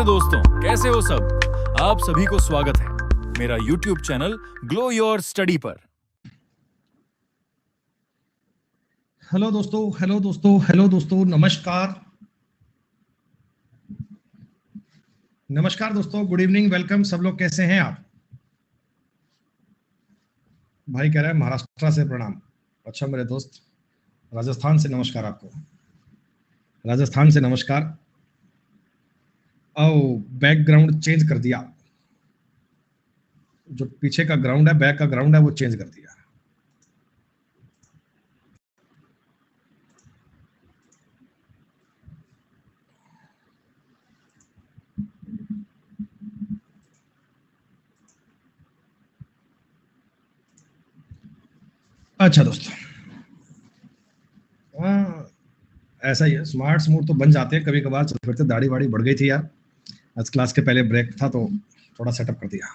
नमस्ते दोस्तों, कैसे हो सब। आप सभी को स्वागत है मेरा YouTube channel glow your study पर। हेलो दोस्तों, हेलो दोस्तों, हेलो दोस्तों, नमस्कार नमस्कार दोस्तों, गुड इवनिंग, वेलकम। सब लोग कैसे हैं आप? भाई कह रहा है महाराष्ट्र से प्रणाम। अच्छा मेरे दोस्त, राजस्थान से नमस्कार आपको, राजस्थान से नमस्कार। आओ, बैकग्राउंड चेंज कर दिया, जो पीछे का ग्राउंड है, बैक का ग्राउंड है, वो चेंज कर दिया। अच्छा दोस्तों, हाँ, ऐसा ही है, स्मार्ट स्मूथ तो बन जाते हैं कभी कभार। चल फिर से दाढ़ी वाड़ी बढ़ गई थी यार, आज क्लास के पहले ब्रेक था तो थोड़ा सेटअप कर दिया।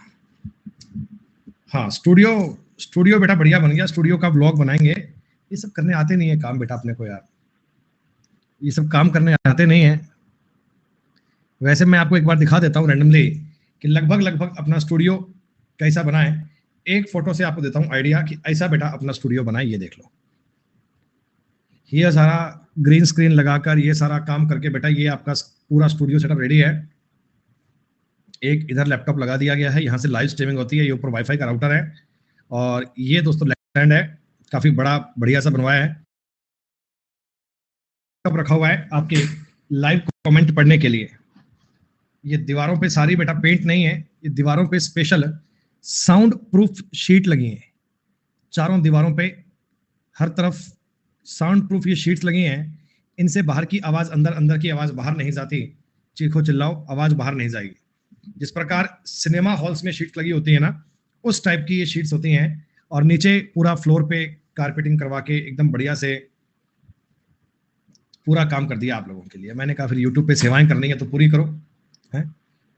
हाँ, स्टूडियो स्टूडियो बेटा बढ़िया बन गया। स्टूडियो का ब्लॉग बनाएंगे। ये सब करने आते नहीं है काम बेटा अपने को यार, ये सब काम करने आते नहीं है। वैसे मैं आपको एक बार दिखा देता हूँ रैंडमली कि लगभग अपना स्टूडियो कैसा बना है। एक फोटो से आपको देता हूँ आइडिया कि ऐसा बेटा अपना स्टूडियो बनाए। ये देख लो, ये सारा ग्रीन स्क्रीन लगाकर ये सारा काम करके बेटा ये आपका पूरा स्टूडियो सेटअप रेडी है। एक इधर लैपटॉप लगा दिया गया है, यहाँ से लाइव स्ट्रीमिंग होती है। ये ऊपर वाईफाई का राउटर है और ये दोस्तों लेफ्ट हैंड है, काफी बड़ा बढ़िया सा बनवाया है। कब रखा हुआ है आपके लाइव कमेंट पढ़ने के लिए। ये दीवारों पे सारी बेटा पेंट नहीं है, ये दीवारों पे स्पेशल साउंड प्रूफ शीट लगी है। चारों दीवारों पे हर तरफ साउंड प्रूफ ये शीट्स लगी हैं। इनसे बाहर की आवाज अंदर, अंदर की आवाज बाहर नहीं जाती। चीखो चिल्लाओ, आवाज बाहर नहीं जाएगी। जिस प्रकार सिनेमा हॉल्स में शीट्स लगी होती है ना, उस टाइप की ये शीट्स होती हैं। और नीचे पूरा फ्लोर पे कारपेटिंग करवा के एकदम बढ़िया से पूरा काम कर दिया आप लोगों के लिए। मैंने कहा फिर यूट्यूब पे सेवाएं करनी है तो पूरी करो है।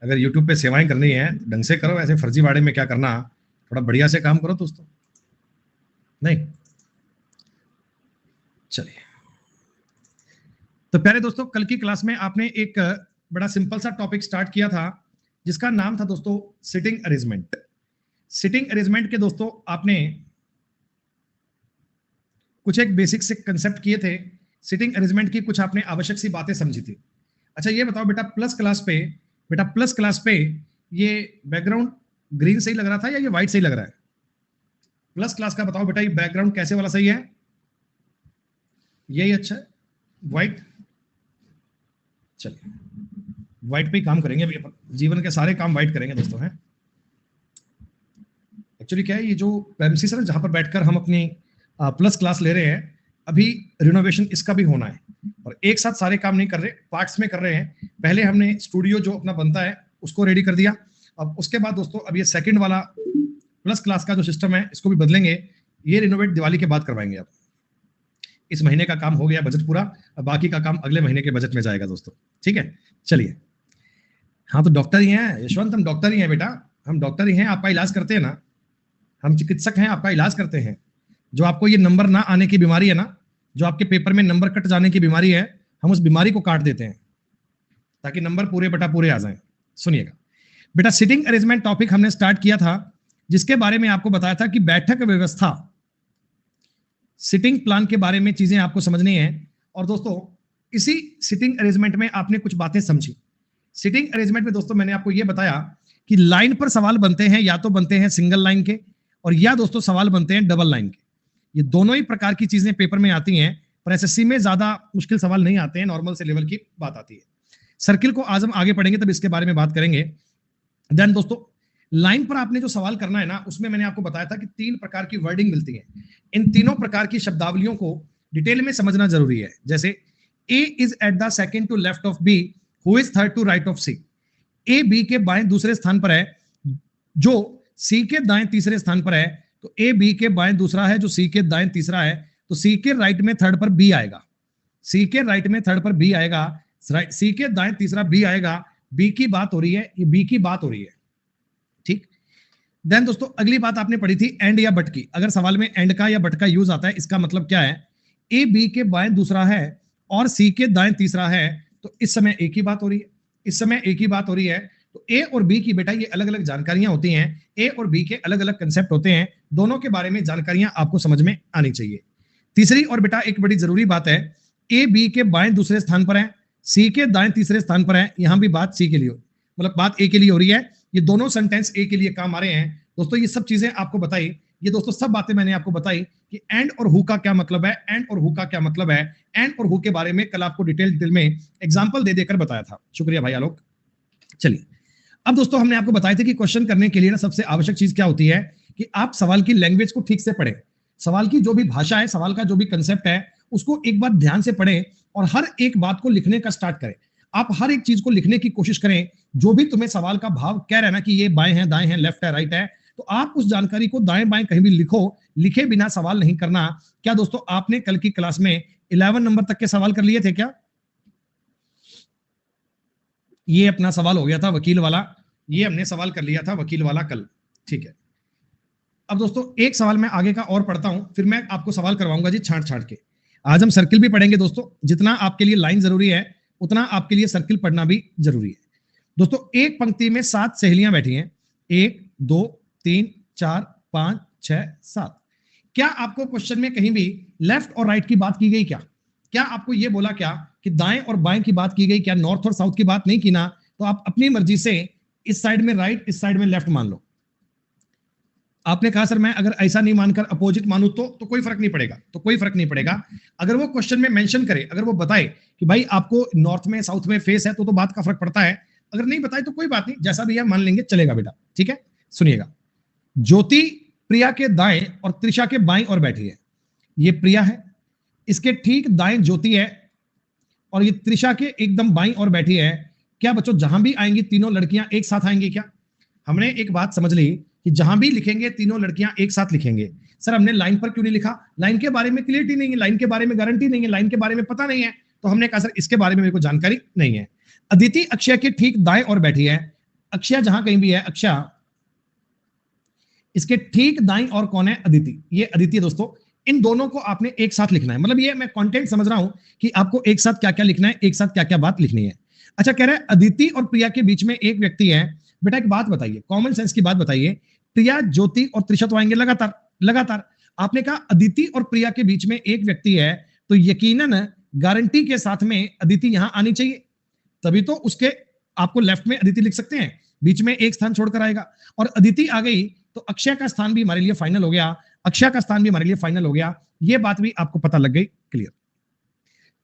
अगर यूट्यूब पे सेवाएं करनी है ढंग से करो, ऐसे फर्जीवाड़े में क्या करना, थोड़ा बढ़िया से काम करो दोस्तों। नहीं, चलिए तो प्यारे दोस्तों, कल की क्लास में आपने एक बड़ा सिंपल सा टॉपिक स्टार्ट किया था जिसका नाम था दोस्तों सिटिंग अरेंजमेंट। सिटिंग अरेंजमेंट के दोस्तों आपने कुछ एक बेसिक से कंसेप्ट किए थे। सिटिंग अरेंजमेंट की कुछ आपने आवश्यक सी बातें समझी थी। अच्छा ये बताओ बेटा, प्लस क्लास पे ये बैकग्राउंड ग्रीन सही लग रहा था या ये व्हाइट सही लग रहा है? प्लस क्लास का बताओ बेटा, ये बैकग्राउंड कैसे वाला सही है? यही अच्छा है, व्हाइट। चलिए व्हाइट पे ही काम करेंगे अभी अपन, जीवन के सारे काम व्हाइट करेंगे दोस्तों हैं। एक्चुअली क्या है, ये जो प्रेमिसेस है ना जहां पर बैठकर हम अपनी प्लस क्लास ले रहे हैं, अभी रिनोवेशन इसका भी होना है और एक साथ सारे काम नहीं कर रहे, पार्ट्स में कर रहे हैं। पहले हमने स्टूडियो जो अपना बनता है उसको रेडी कर दिया। अब उसके बाद दोस्तों अब ये सेकंड वाला प्लस क्लास का जो सिस्टम है इसको भी बदलेंगे। ये रिनोवेट दिवाली के बाद करवाएंगे। अब इस महीने का काम हो गया बजट पूरा, अब बाकी का काम अगले महीने के बजट में जाएगा दोस्तों, ठीक है। चलिए, हाँ तो डॉक्टर ही हैं यशवंत, हम डॉक्टर ही हैं बेटा, हम डॉक्टर ही हैं, आपका इलाज करते हैं ना, हम चिकित्सक हैं, आपका इलाज करते हैं। जो आपको ये नंबर ना आने की बीमारी है ना, जो आपके पेपर में नंबर कट जाने की बीमारी है, हम उस बीमारी को काट देते हैं ताकि नंबर पूरे बेटा पूरे आ जाएं। सुनिएगा बेटा, सिटिंग अरेंजमेंट टॉपिक हमने स्टार्ट किया था जिसके बारे में आपको बताया था कि बैठक व्यवस्था, सिटिंग प्लान के बारे में चीजें आपको समझनी है। और दोस्तों इसी सिटिंग अरेंजमेंट में आपने कुछ बातें समझी। सिटिंग अरेंजमेंट में दोस्तों मैंने आपको यह बताया कि लाइन पर सवाल बनते हैं, या तो बनते हैं सिंगल लाइन के और या दोस्तों सवाल बनते हैं डबल लाइन के। ये दोनों ही प्रकार की चीजें पेपर में आती हैं, पर एसएससी में ज्यादा मुश्किल सवाल नहीं आते हैं, नॉर्मल से लेवल की बात आती है। सर्किल को आज हम आगे पढ़ेंगे तब इसके बारे में बात करेंगे। देन दोस्तों लाइन पर आपने जो सवाल करना है ना, उसमें मैंने आपको बताया था कि 3 प्रकार की वर्डिंग मिलती है। इन तीनों प्रकार की शब्दावलियों को डिटेल में समझना जरूरी है। जैसे A is at the second to left of B, who is third to right of C. A B के बाएं दूसरे स्थान पर है, जो सी के दाएं तीसरे स्थान पर है। तो ए बी के बाएं दूसरा है, जो सी के दाएं तीसरा है। तो सी के राइट में थर्ड पर बी आएगा, सी के राइट में थर्ड पर बी आएगा, सी के दाएं तीसरा बी आएगा। बी की बात हो रही है, ये बी की बात हो रही है, ठीक। देन दोस्तों अगली बात आपने पढ़ी थी एंड या बट की। अगर सवाल में एंड का या बट का यूज आता है, इसका मतलब क्या है, ए बी के बाएं दूसरा है और सी के दाएं तीसरा है, तो इस समय एक ही बात हो रही है। इस समय एक ही बात हो रही है। तो ए और बी की बेटा ये अलग अलग जानकारियां होती हैं, ए और बी के अलग अलग कंसेप्ट होते हैं, दोनों के बारे में जानकारियां आपको समझ में आनी चाहिए। तीसरी और बेटा एक बड़ी जरूरी बात है, ए बी के बाएं दूसरे स्थान पर है, सी के दाएं तीसरे स्थान पर है, यहां भी बात सी के लिए मतलब बात ए के लिए हो रही है, ये दोनों सेंटेंस ए के लिए काम आ रहे हैं। दोस्तों ये सब चीजें आपको बताई, ये दोस्तों सब बातें मैंने आपको बताई कि एंड और हु का क्या मतलब है, एंड और हु का क्या मतलब है। एंड और हु के बारे में कल आपको डिटेल में एग्जांपल दे देकर बताया था। शुक्रिया भाई आलोक। चलिए अब दोस्तों हमने आपको बताया था कि क्वेश्चन करने के लिए ना सबसे आवश्यक चीज क्या होती है कि आप सवाल की लैंग्वेज को ठीक से पढ़ें, सवाल की जो भी भाषा है, सवाल का जो भी कंसेप्ट है उसको एक बार ध्यान से पढ़ें और हर एक बात को लिखने का स्टार्ट करें। आप हर एक चीज को लिखने की कोशिश करें, जो भी तुम्हें सवाल का भाव कह रहा है ना कि ये बाएं है, दाएं है, लेफ्ट है, राइट है, तो आप उस जानकारी को दाएं बाएं कहीं भी लिखो, लिखे बिना सवाल नहीं करना। क्या दोस्तों आपने कल की क्लास में 11 नंबर तक के सवाल कर लिए थे क्या? ये अपना सवाल हो गया था वकील वाला, ये हमने सवाल कर लिया था वकील वाला कल, ठीक है। अब दोस्तों एक सवाल मैं आगे का और पढ़ता हूं, फिर मैं आपको सवाल करवाऊंगा जी छांट छांट के। आज हम सर्किल भी पढ़ेंगे दोस्तों, जितना आपके लिए लाइन जरूरी है उतना आपके लिए सर्किल पढ़ना भी जरूरी है। दोस्तों एक पंक्ति में 7 सहेलियां बैठी हैं, 1 2 3 4 5 6 7। क्या आपको क्वेश्चन में कहीं भी लेफ्ट और राइट की बात की गई क्या? क्या आपको यह बोला क्या कि दाएं और बाएं की बात की गई क्या? नॉर्थ और साउथ की बात नहीं की ना, तो आप अपनी मर्जी से इस साइड में राइट, इस साइड में लेफ्ट मान लो। आपने कहा सर मैं अगर ऐसा नहीं मानकर अपोजिट मानू तो कोई फर्क नहीं पड़ेगा, तो कोई फर्क नहीं पड़ेगा। अगर वो क्वेश्चन में मेंशन करे, अगर वो बताए कि भाई आपको नॉर्थ में साउथ में फेस है, तो बात का फर्क पड़ता है। अगर नहीं बताए तो कोई बात नहीं, जैसा भी है मान लेंगे, चलेगा बेटा, ठीक है। सुनिएगा, ज्योति प्रिया के दाएं और त्रिशा के बाएं और बैठी है। ये प्रिया है, इसके ठीक दाएं ज्योति है और ये त्रिशा के एकदम बाईं और बैठी है। क्या बच्चों जहां भी आएंगी तीनों लड़कियां एक साथ आएंगी क्या? हमने एक बात समझ ली कि जहां भी लिखेंगे तीनों लड़कियां एक साथ लिखेंगे। सर हमने लाइन पर क्यों नहीं लिखा? लाइन के बारे में क्लियरिटी नहीं है, लाइन के बारे में गारंटी नहीं है, लाइन के बारे में पता नहीं है, तो हमने कहा सर इसके बारे में मेरे को जानकारी नहीं है। अदिति अक्षय के ठीक दाएं और बैठी है। अक्षय जहां कहीं भी है, अक्षय इसके ठीक दाईं और कौन है? अदिति। ये अदिति है दोस्तों। इन दोनों को आपने एक साथ लिखना है, मतलब ये मैं कंटेंट समझ रहा हूं कि आपको एक साथ क्या क्या लिखना है, एक साथ क्या क्या बात लिखनी है। अच्छा कह रहा है अदिति और प्रिया के बीच में एक व्यक्ति है। बेटा एक बात बताइए, कॉमन सेंस की बात बताइए, प्रिया ज्योति और त्रिशा तो आएंगे लगातार लगातार। आपने कहा अदिति और प्रिया के बीच में एक व्यक्ति है, तो यकीनन गारंटी के साथ में अदिति यहां आनी चाहिए, तभी तो उसके आपको लेफ्ट में अदिति लिख सकते हैं, बीच में एक स्थान छोड़कर आएगा। और अदिति आ गई तो अक्षय का स्थान भी हमारे लिए फाइनल हो गया, अक्षय का स्थान भी हमारे लिए फाइनल हो गया। ये बात भी आपको पता लग गई, क्लियर।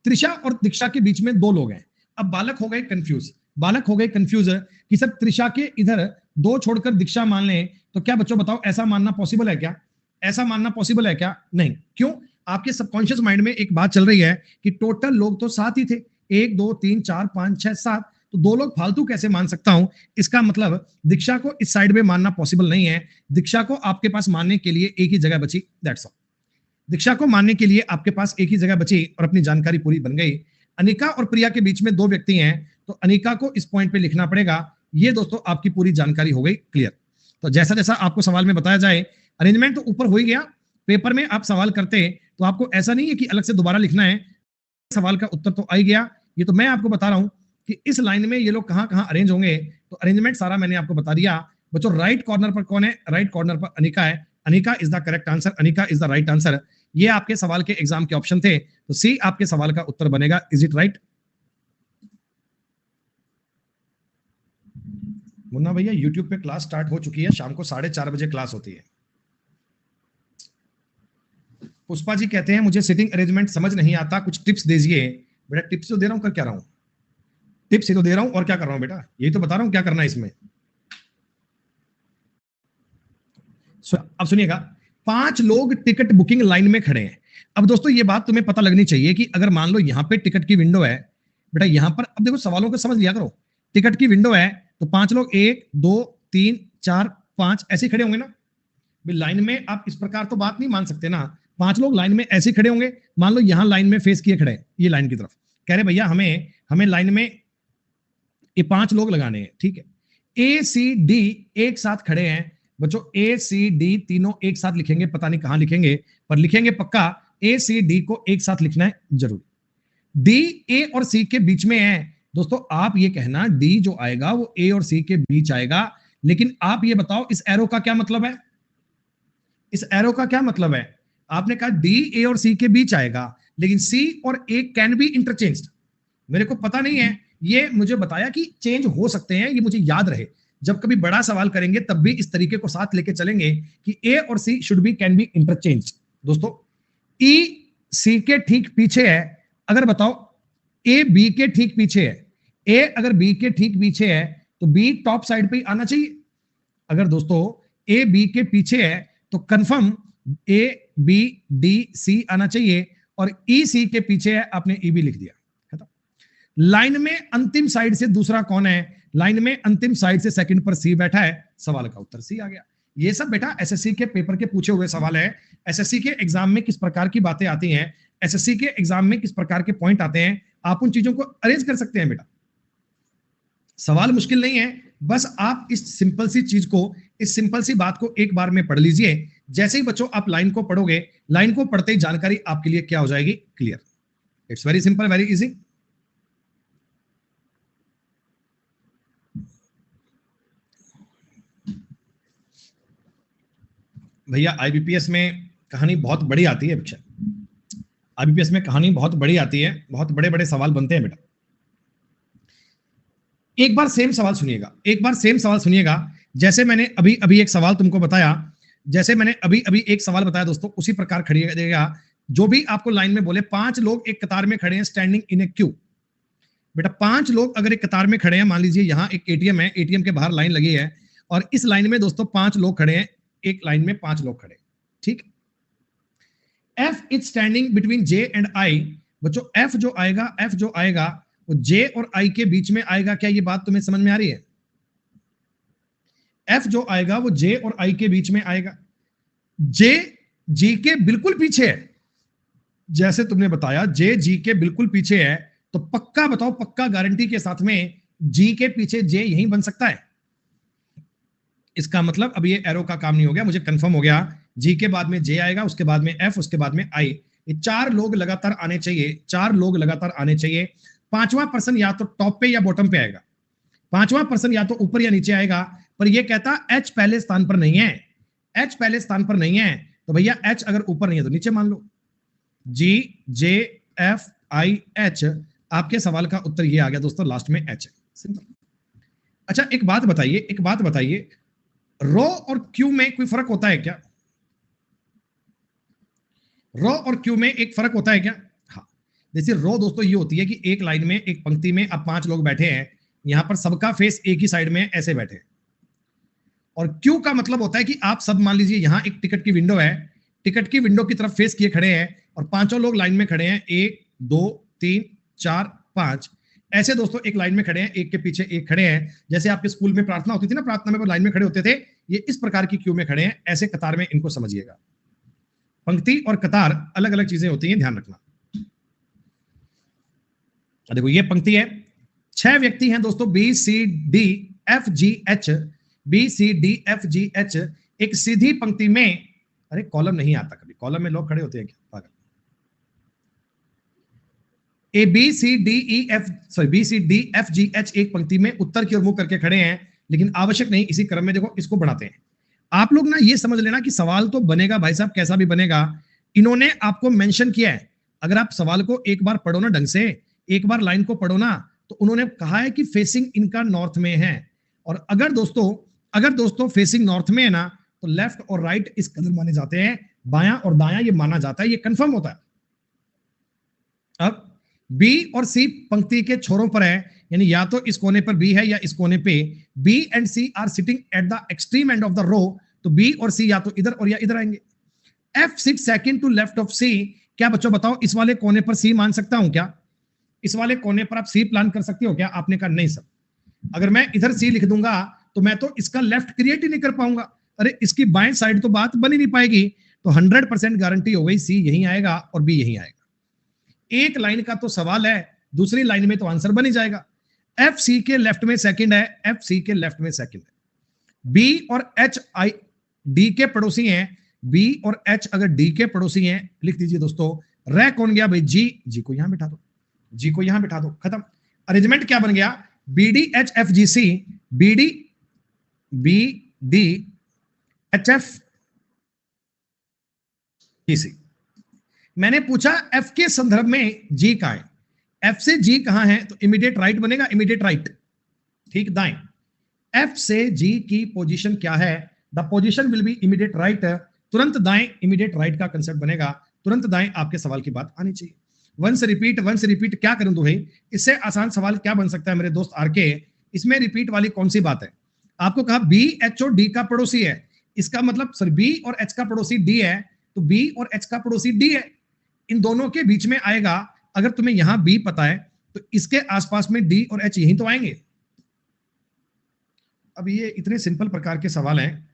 त्रिशा और दीक्षा के बीच में 2 लोग हैं। अब बालक हो गए कंफ्यूज, बालक हो गए कंफ्यूज कि सर त्रिशा के इधर 2 छोड़कर दीक्षा मान लें, तो क्या बच्चों बताओ ऐसा मानना पॉसिबल है क्या? ऐसा मानना पॉसिबल है क्या? नहीं। क्यों? आपके सबकॉन्शियस माइंड में एक बात चल रही है कि टोटल लोग तो 7 ही थे, 1 2 3 4 5 6 7, तो 2 लोग फालतू कैसे मान सकता हूं? इसका मतलब दीक्षा को इस साइड में मानना पॉसिबल नहीं है। दीक्षा को आपके पास मानने के लिए एक ही जगह बची, दैट्स ऑल। दीक्षा को मानने के लिए आपके पास एक ही जगह बची और अपनी जानकारी पूरी बन गई। अनिका और प्रिया के बीच में 2 व्यक्ति हैं, तो अनिका को इस पॉइंट पे लिखना पड़ेगा। ये दोस्तों आपकी पूरी जानकारी हो गई, क्लियर। तो जैसा जैसा आपको सवाल में बताया जाए, अरेंजमेंट तो ऊपर हो ही गया, पेपर में आप सवाल करते तो आपको ऐसा नहीं है कि अलग से दोबारा लिखना है, सवाल का उत्तर तो आ ही गया। ये तो मैं आपको बता रहा हूं कि इस लाइन में ये लोग कहां कहां अरेंज होंगे, तो अरेंजमेंट सारा मैंने आपको बता दिया। बच्चों राइट कॉर्नर पर कौन है? राइट कॉर्नर पर अनिका है, Anika is the correct answer, Anika is the right answer. ये आपके सवाल के एग्जाम के ऑप्शन थे, तो सी आपके सवाल का उत्तर बनेगा। Is it right? मुन्ना भैया यूट्यूब पे क्लास स्टार्ट हो चुकी है, शाम को 4:30 बजे क्लास होती है। पुष्पा जी कहते हैं मुझे सिटिंग अरेंजमेंट समझ नहीं आता, कुछ टिप्स दीजिए। बेटा टिप्स तो दे रहा हूं, कर क्या रहा हूं? टिप्स ही तो दे रहा हूं और क्या कर रहा हूं बेटा, यही तो बता रहा हूं क्या करना है इसमें। अब सुनिएगा, 5 लोग टिकट बुकिंग लाइन में खड़े हैं। अब दोस्तों ये बात तुम्हें पता लगनी चाहिए कि अगर मान लो यहां पे टिकट की विंडो है, बेटा यहां पर अब देखो सवालों को समझ लिया करो। टिकट की विंडो है तो 5 लोग 1 2 3 4 5 ऐसे खड़े होंगे ना। लाइन में आप इस प्रकार तो बात नहीं मान सकते ना, 5 लोग लाइन में ऐसे खड़े होंगे। मान लो यहां लाइन में फेस किए खड़े, ये लाइन की तरफ, कह रहे भैया हमें लाइन में ये 5 लोग लगाने हैं, ठीक है। ए सी डी एक साथ खड़े हैं बच्चों, ए सी डी तीनों एक साथ लिखेंगे, पता नहीं कहां लिखेंगे पर लिखेंगे पक्का। ए सी डी को एक साथ लिखना है जरूर। डी ए और सी के बीच में है, दोस्तों आप ये कहना डी जो आएगा वो ए और सी के बीच आएगा, लेकिन आप ये बताओ इस एरो का क्या मतलब है? इस एरो का क्या मतलब है? आपने कहा डी ए और सी के बीच आएगा, लेकिन सी और ए कैन बी इंटरचेंज्ड। मेरे को पता नहीं है, ये मुझे बताया कि चेंज हो सकते हैं, ये मुझे याद रहे। जब कभी बड़ा सवाल करेंगे तब भी इस तरीके को साथ लेके चलेंगे कि ए और C should be can be interchange. दोस्तों ई सी के ठीक पीछे है, अगर बताओ ए बी के ठीक पीछे है, ए अगर बी के ठीक पीछे है तो बी टॉप साइड पे आना चाहिए। अगर दोस्तों ए बी के पीछे है तो confirm A B D C आना चाहिए, और ई सी के पीछे है, आपने ई बी लिख दिया। लाइन में अंतिम साइड से दूसरा कौन है? लाइन में अंतिम साइड से सेकंड पर सी बैठा है, सवाल का उत्तर सी आ गया। ये सब बेटा एसएससी के पेपर के पूछे हुए सवाल है। एसएससी के एग्जाम में किस प्रकार की बातें आती हैं, एसएससी के एग्जाम में किस प्रकार के पॉइंट आते हैं, आप उन चीजों को अरेंज कर सकते हैं बेटा। सवाल मुश्किल नहीं है, बस आप इस सिंपल सी चीज को, इस सिंपल सी बात को एक बार में पढ़ लीजिए। जैसे ही बच्चों आप लाइन को पढ़ोगे, लाइन को पढ़ते ही जानकारी आपके लिए क्या हो जाएगी? Clear. It's very simple, very easy. भैया आईबीपीएस में कहानी बहुत बड़ी आती है बच्चा, आईबीपीएस में कहानी बहुत बड़ी आती है, बहुत बड़े बड़े सवाल बनते हैं बेटा। एक बार सेम सवाल सुनिएगा, एक बार सेम सवाल सुनिएगा। जैसे मैंने अभी अभी एक सवाल तुमको बताया, जैसे मैंने अभी अभी एक सवाल बताया दोस्तों, उसी प्रकार खड़िएगा। जो भी आपको लाइन में बोले 5 लोग एक कतार में खड़े हैं, स्टैंडिंग इन ए क्यू। बेटा 5 लोग अगर एक कतार में खड़े हैं, मान लीजिए यहाँ एक एटीएम है, एटीएम के बाहर लाइन लगी है, और इस लाइन में दोस्तों 5 लोग खड़े हैं, एक लाइन में 5 लोग खड़े, ठीक। F is standing between J and I। बच्चों F जो आएगा वो J और I के बीच में आएगा। क्या ये बात तुम्हें समझ में आ रही है? F जो आएगा वो J और I के बीच में आएगा। J G के बिल्कुल पीछे है, जैसे तुमने बताया J G के बिल्कुल पीछे है, तो पक्का बताओ, पक्का गारंटी के साथ में G के पीछे J यहीं बन सकता है। इसका मतलब अब ये एरो का काम नहीं हो गया, मुझे कंफर्म हो गया। जी के बाद में जे आएगा, उसके बाद में एफ, उसके बाद में आई। ये 4 लोग लगातार आने चाहिए, 4 लोग लगातार आने चाहिए। 5वां पर्सन या तो टॉप पे या बॉटम पे आएगा, 5वां पर्सन या तो ऊपर या नीचे आएगा। पर ये कहता एच पहले स्थान पर नहीं है, एच पहले स्थान पर नहीं है, तो भैया एच अगर ऊपर नहीं है तो नीचे मान लो। जी जे एफ आई एच, आपके सवाल का उत्तर ये आ गया दोस्तों, लास्ट में एच है। सिंपल। अच्छा एक बात बताइए, एक बात बताइए, रो और क्यू में कोई फर्क होता है क्या? रो और क्यू में एक फर्क होता है क्या? हाँ, जैसे रो दोस्तों ये होती है कि एक लाइन में, एक पंक्ति में अब 5 लोग बैठे हैं, यहां पर सबका फेस एक ही साइड में ऐसे बैठे। और क्यू का मतलब होता है कि आप सब मान लीजिए यहां एक टिकट की विंडो है, टिकट की विंडो की तरफ फेस किए खड़े हैं, और 5 लोग लाइन में खड़े हैं, 1 2 3 4 5 ऐसे दोस्तों एक लाइन में खड़े हैं, एक के पीछे एक खड़े हैं। जैसे आपके स्कूल में प्रार्थना होती थी ना, प्रार्थना में वो लाइन में खड़े होते थे, ये इस प्रकार की क्यू में खड़े हैं, ऐसे कतार में इनको समझिएगा। पंक्ति और कतार अलग अलग चीजें होती हैं, ध्यान रखना। देखो ये पंक्ति है, 6 व्यक्ति हैं दोस्तों, B C D F G H, B C D F G H, एक सीधी पंक्ति में। अरे कॉलम नहीं आता कभी, कॉलम में लोग खड़े होते हैं क्या? पागल। A B C D E F, sorry B C D F G H एक पंक्ति में उत्तर की ओर मुंह करके खड़े हैं, लेकिन आवश्यक नहीं, इसी क्रम में देखो इसको बढ़ाते हैं। आप लोग ना ये समझ लेना कि सवाल तो बनेगा भाई साहब, कैसा भी बनेगा। इन्होंने आपको मेंशन किया है, अगर आप सवाल को एक बार पढ़ो ना ढंग से, एक बार लाइन को पढ़ो ना, तो उन्होंने कहा है कि फेसिंग इनका नॉर्थ में है। और अगर दोस्तों फेसिंग नॉर्थ में है ना, तो लेफ्ट और राइट इस कदर माने जाते हैं, बायां और दायां ये माना जाता है, ये कंफर्म होता है। अब बी और सी पंक्ति के छोरों पर है, यानी या तो इस कोने पर बी है या इस कोने पे। B and C are sitting at the extreme end of the row, तो बी और सी या तो इधर और या इधर आएंगे। F sits second to left of C. क्या बच्चों बताओ, इस वाले कोने पर सी मान सकता हूं क्या? इस वाले कोने पर आप सी प्लान कर सकते हो क्या? आपने कहा नहीं सर, अगर मैं इधर सी लिख दूंगा तो मैं तो इसका लेफ्ट क्रिएट ही नहीं कर पाऊंगा। अरे इसकी बाएं साइड तो बात बन ही नहीं पाएगी। तो 100% गारंटी हो गई, सी यहीं आएगा और बी यहीं आएगा। एक लाइन का तो सवाल है, दूसरी लाइन में तो आंसर बन ही जाएगा। एफ सी के लेफ्ट में सेकंड है, एफ सी के लेफ्ट में सेकंड है। बी और एच आई डी के पड़ोसी हैं, बी और एच अगर डी के पड़ोसी हैं, लिख दीजिए दोस्तों। रह कौन गया भाई? जी, जी को यहां बिठा दो, जी को यहां बिठा दो, खत्म। अरेंजमेंट क्या बन गया, B D H F G C, B D H F G C. मैंने पूछा एफ के संदर्भ में जी कहां है, एफ से जी कहां है, तो इमीडिएट राइट बनेगा, इमीडिएट राइट, ठीक, दाएं। एफ से जी की पोजीशन क्या है, the position will be immediate right, तुरंत दाएं, इमीडिएट राइट का कंसेप्ट बनेगा, तुरंत दाएं आपके सवाल की बात आनी चाहिए। वंस रिपीट क्या करूं तो भाई, इससे आसान सवाल क्या बन सकता है मेरे दोस्त आरके, इसमें रिपीट वाली कौन सी बात है। आपको कहा बी एच और डी का पड़ोसी है, इसका मतलब सर बी और एच का पड़ोसी डी है, तो बी और एच का पड़ोसी डी है, इन दोनों के बीच में आएगा। अगर तुम्हें यहां बी पता है तो इसके आसपास में डी और एच यहीं तो आएंगे। अब ये इतने सिंपल प्रकार के सवाल हैं,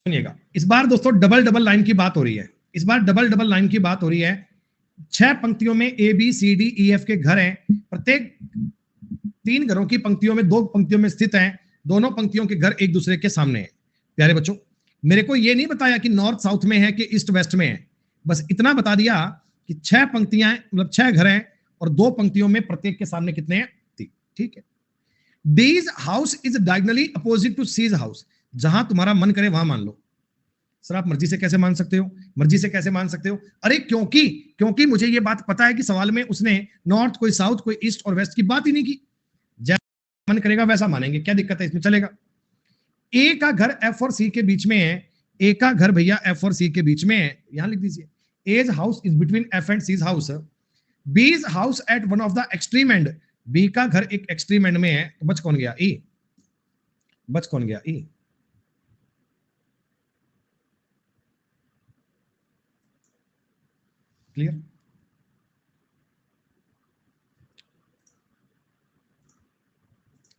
सुनिएगा। इस बार दोस्तों डबल डबल लाइन की बात हो रही है, इस बार डबल डबल लाइन की बात हो रही है। 6 पंक्तियों में A B C D E F के घर हैं, प्रत्येक 3 घरों की पंक्तियों में 2 पंक्तियों में स्थित हैं, दोनों पंक्तियों के घर एक दूसरे के सामने हैं। प्यारे बच्चों, मेरे को ये नहीं बताया कि नॉर्थ साउथ में है कि ईस्ट वेस्ट में है, बस इतना बता दिया कि 6 पंक्तियां मतलब 6 घर हैं और 2 पंक्तियों में प्रत्येक के सामने कितने हैं, 3, ठीक है। D's house is diagonally opposite to C's house, जहां तुम्हारा मन करे वहां मान लो। सर आप मर्जी से कैसे मान सकते हो, मर्जी से कैसे मान सकते हो, अरे क्योंकि मुझे ये बात पता है कि सवाल में उसने नॉर्थ कोई साउथ कोई ईस्ट और वेस्ट की बात ही नहीं की, जैसा मन करेगा वैसा मानेंगे, क्या दिक्कत है इसमें, चलेगा। ए का घर एफ और सी के बीच में है, ए का घर भैया एफ और सी के बीच में है, यहां लिख दीजिए E's house is between F and C's house, B's house at one of the extreme end, B का घर एक एक्सट्रीम एंड में है, तो बच कौन गया, ई, बच कौन गया, ई। क्लियर।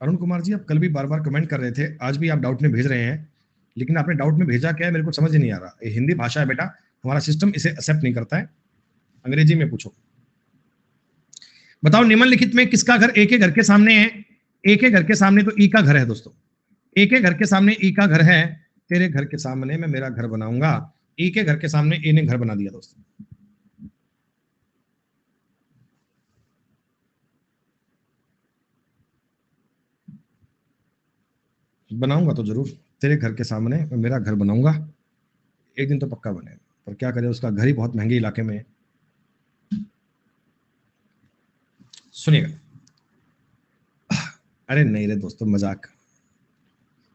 अरुण कुमार जी, आप कल भी बार बार कमेंट कर रहे थे, आज भी आप डाउट में भेज रहे हैं, लेकिन आपने डाउट में भेजा क्या है मेरे को समझ ही नहीं आ रहा। ये हिंदी भाषा है बेटा, हमारा सिस्टम इसे एक्सेप्ट नहीं करता है, अंग्रेजी में पूछो। बताओ निम्नलिखित में किसका घर ए के घर के सामने है, ए के घर के सामने तो ई का घर है दोस्तों, ए के घर के सामने ई का घर है, तेरे घर के सामने मैं मेरा घर बनाऊंगा, ई के घर के सामने ए ने घर बना दिया दोस्तों। बनाऊंगा तो जरूर, तेरे घर के सामने मैं मेरा घर बनाऊंगा, एक दिन तो पक्का बनेगा, पर क्या करे उसका घर ही बहुत महंगे इलाके में है। सुनिएगा, अरे नहीं रे दोस्तों मजाक,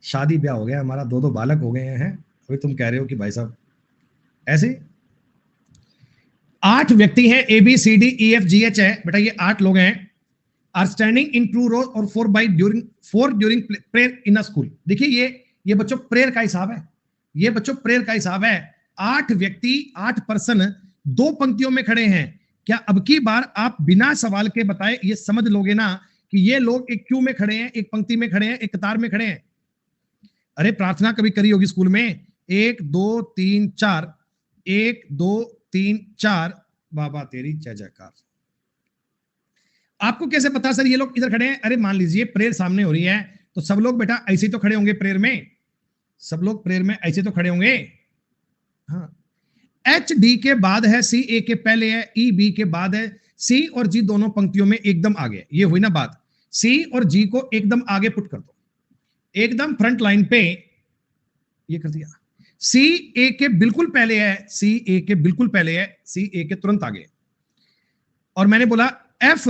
शादी ब्याह हो गया हमारा, 2 बालक हो गए हैं, अभी तुम कह रहे हो कि भाई साहब ऐसे। 8 व्यक्ति हैं, A B C D E F G H है बेटा, ये 8 लोग हैं, आर स्टैंडिंग इन 2 rows और 4 ड्यूरिंग प्रेयर इन अ स्कूल। देखिए ये बच्चों प्रेयर का हिसाब है, ये बच्चों प्रेयर का हिसाब है। 8 व्यक्ति 8 पर्सन 2 पंक्तियों में खड़े हैं, क्या अब की बार आप बिना सवाल के बताए ये समझ लोगे ना कि ये लोग एक क्यू में खड़े हैं, एक पंक्ति में खड़े हैं, एक कतार में खड़े हैं। अरे प्रार्थना कभी करी होगी स्कूल में, 1 2 3 4, 1 2 3 4, बाबा तेरी जय जयकार। आपको कैसे पता सर ये लोग इधर खड़े हैं, अरे मान लीजिए प्रेयर सामने हो रही है तो सब लोग बेटा ऐसे ही तो खड़े होंगे प्रेयर में, सब लोग प्रेयर में ऐसे तो खड़े होंगे। हाँ, एच डी के बाद है, सी ए के पहले है, ई बी के बाद है, सी और जी दोनों पंक्तियों में एकदम आगे, ये हुई ना बात। सी और जी को एकदम आगे पुट कर दो, एकदम फ्रंट लाइन पे, ये कर दिया। सी ए के बिल्कुल पहले है, सी ए के बिल्कुल पहले है, सी ए के तुरंत आगे। और मैंने बोला एफ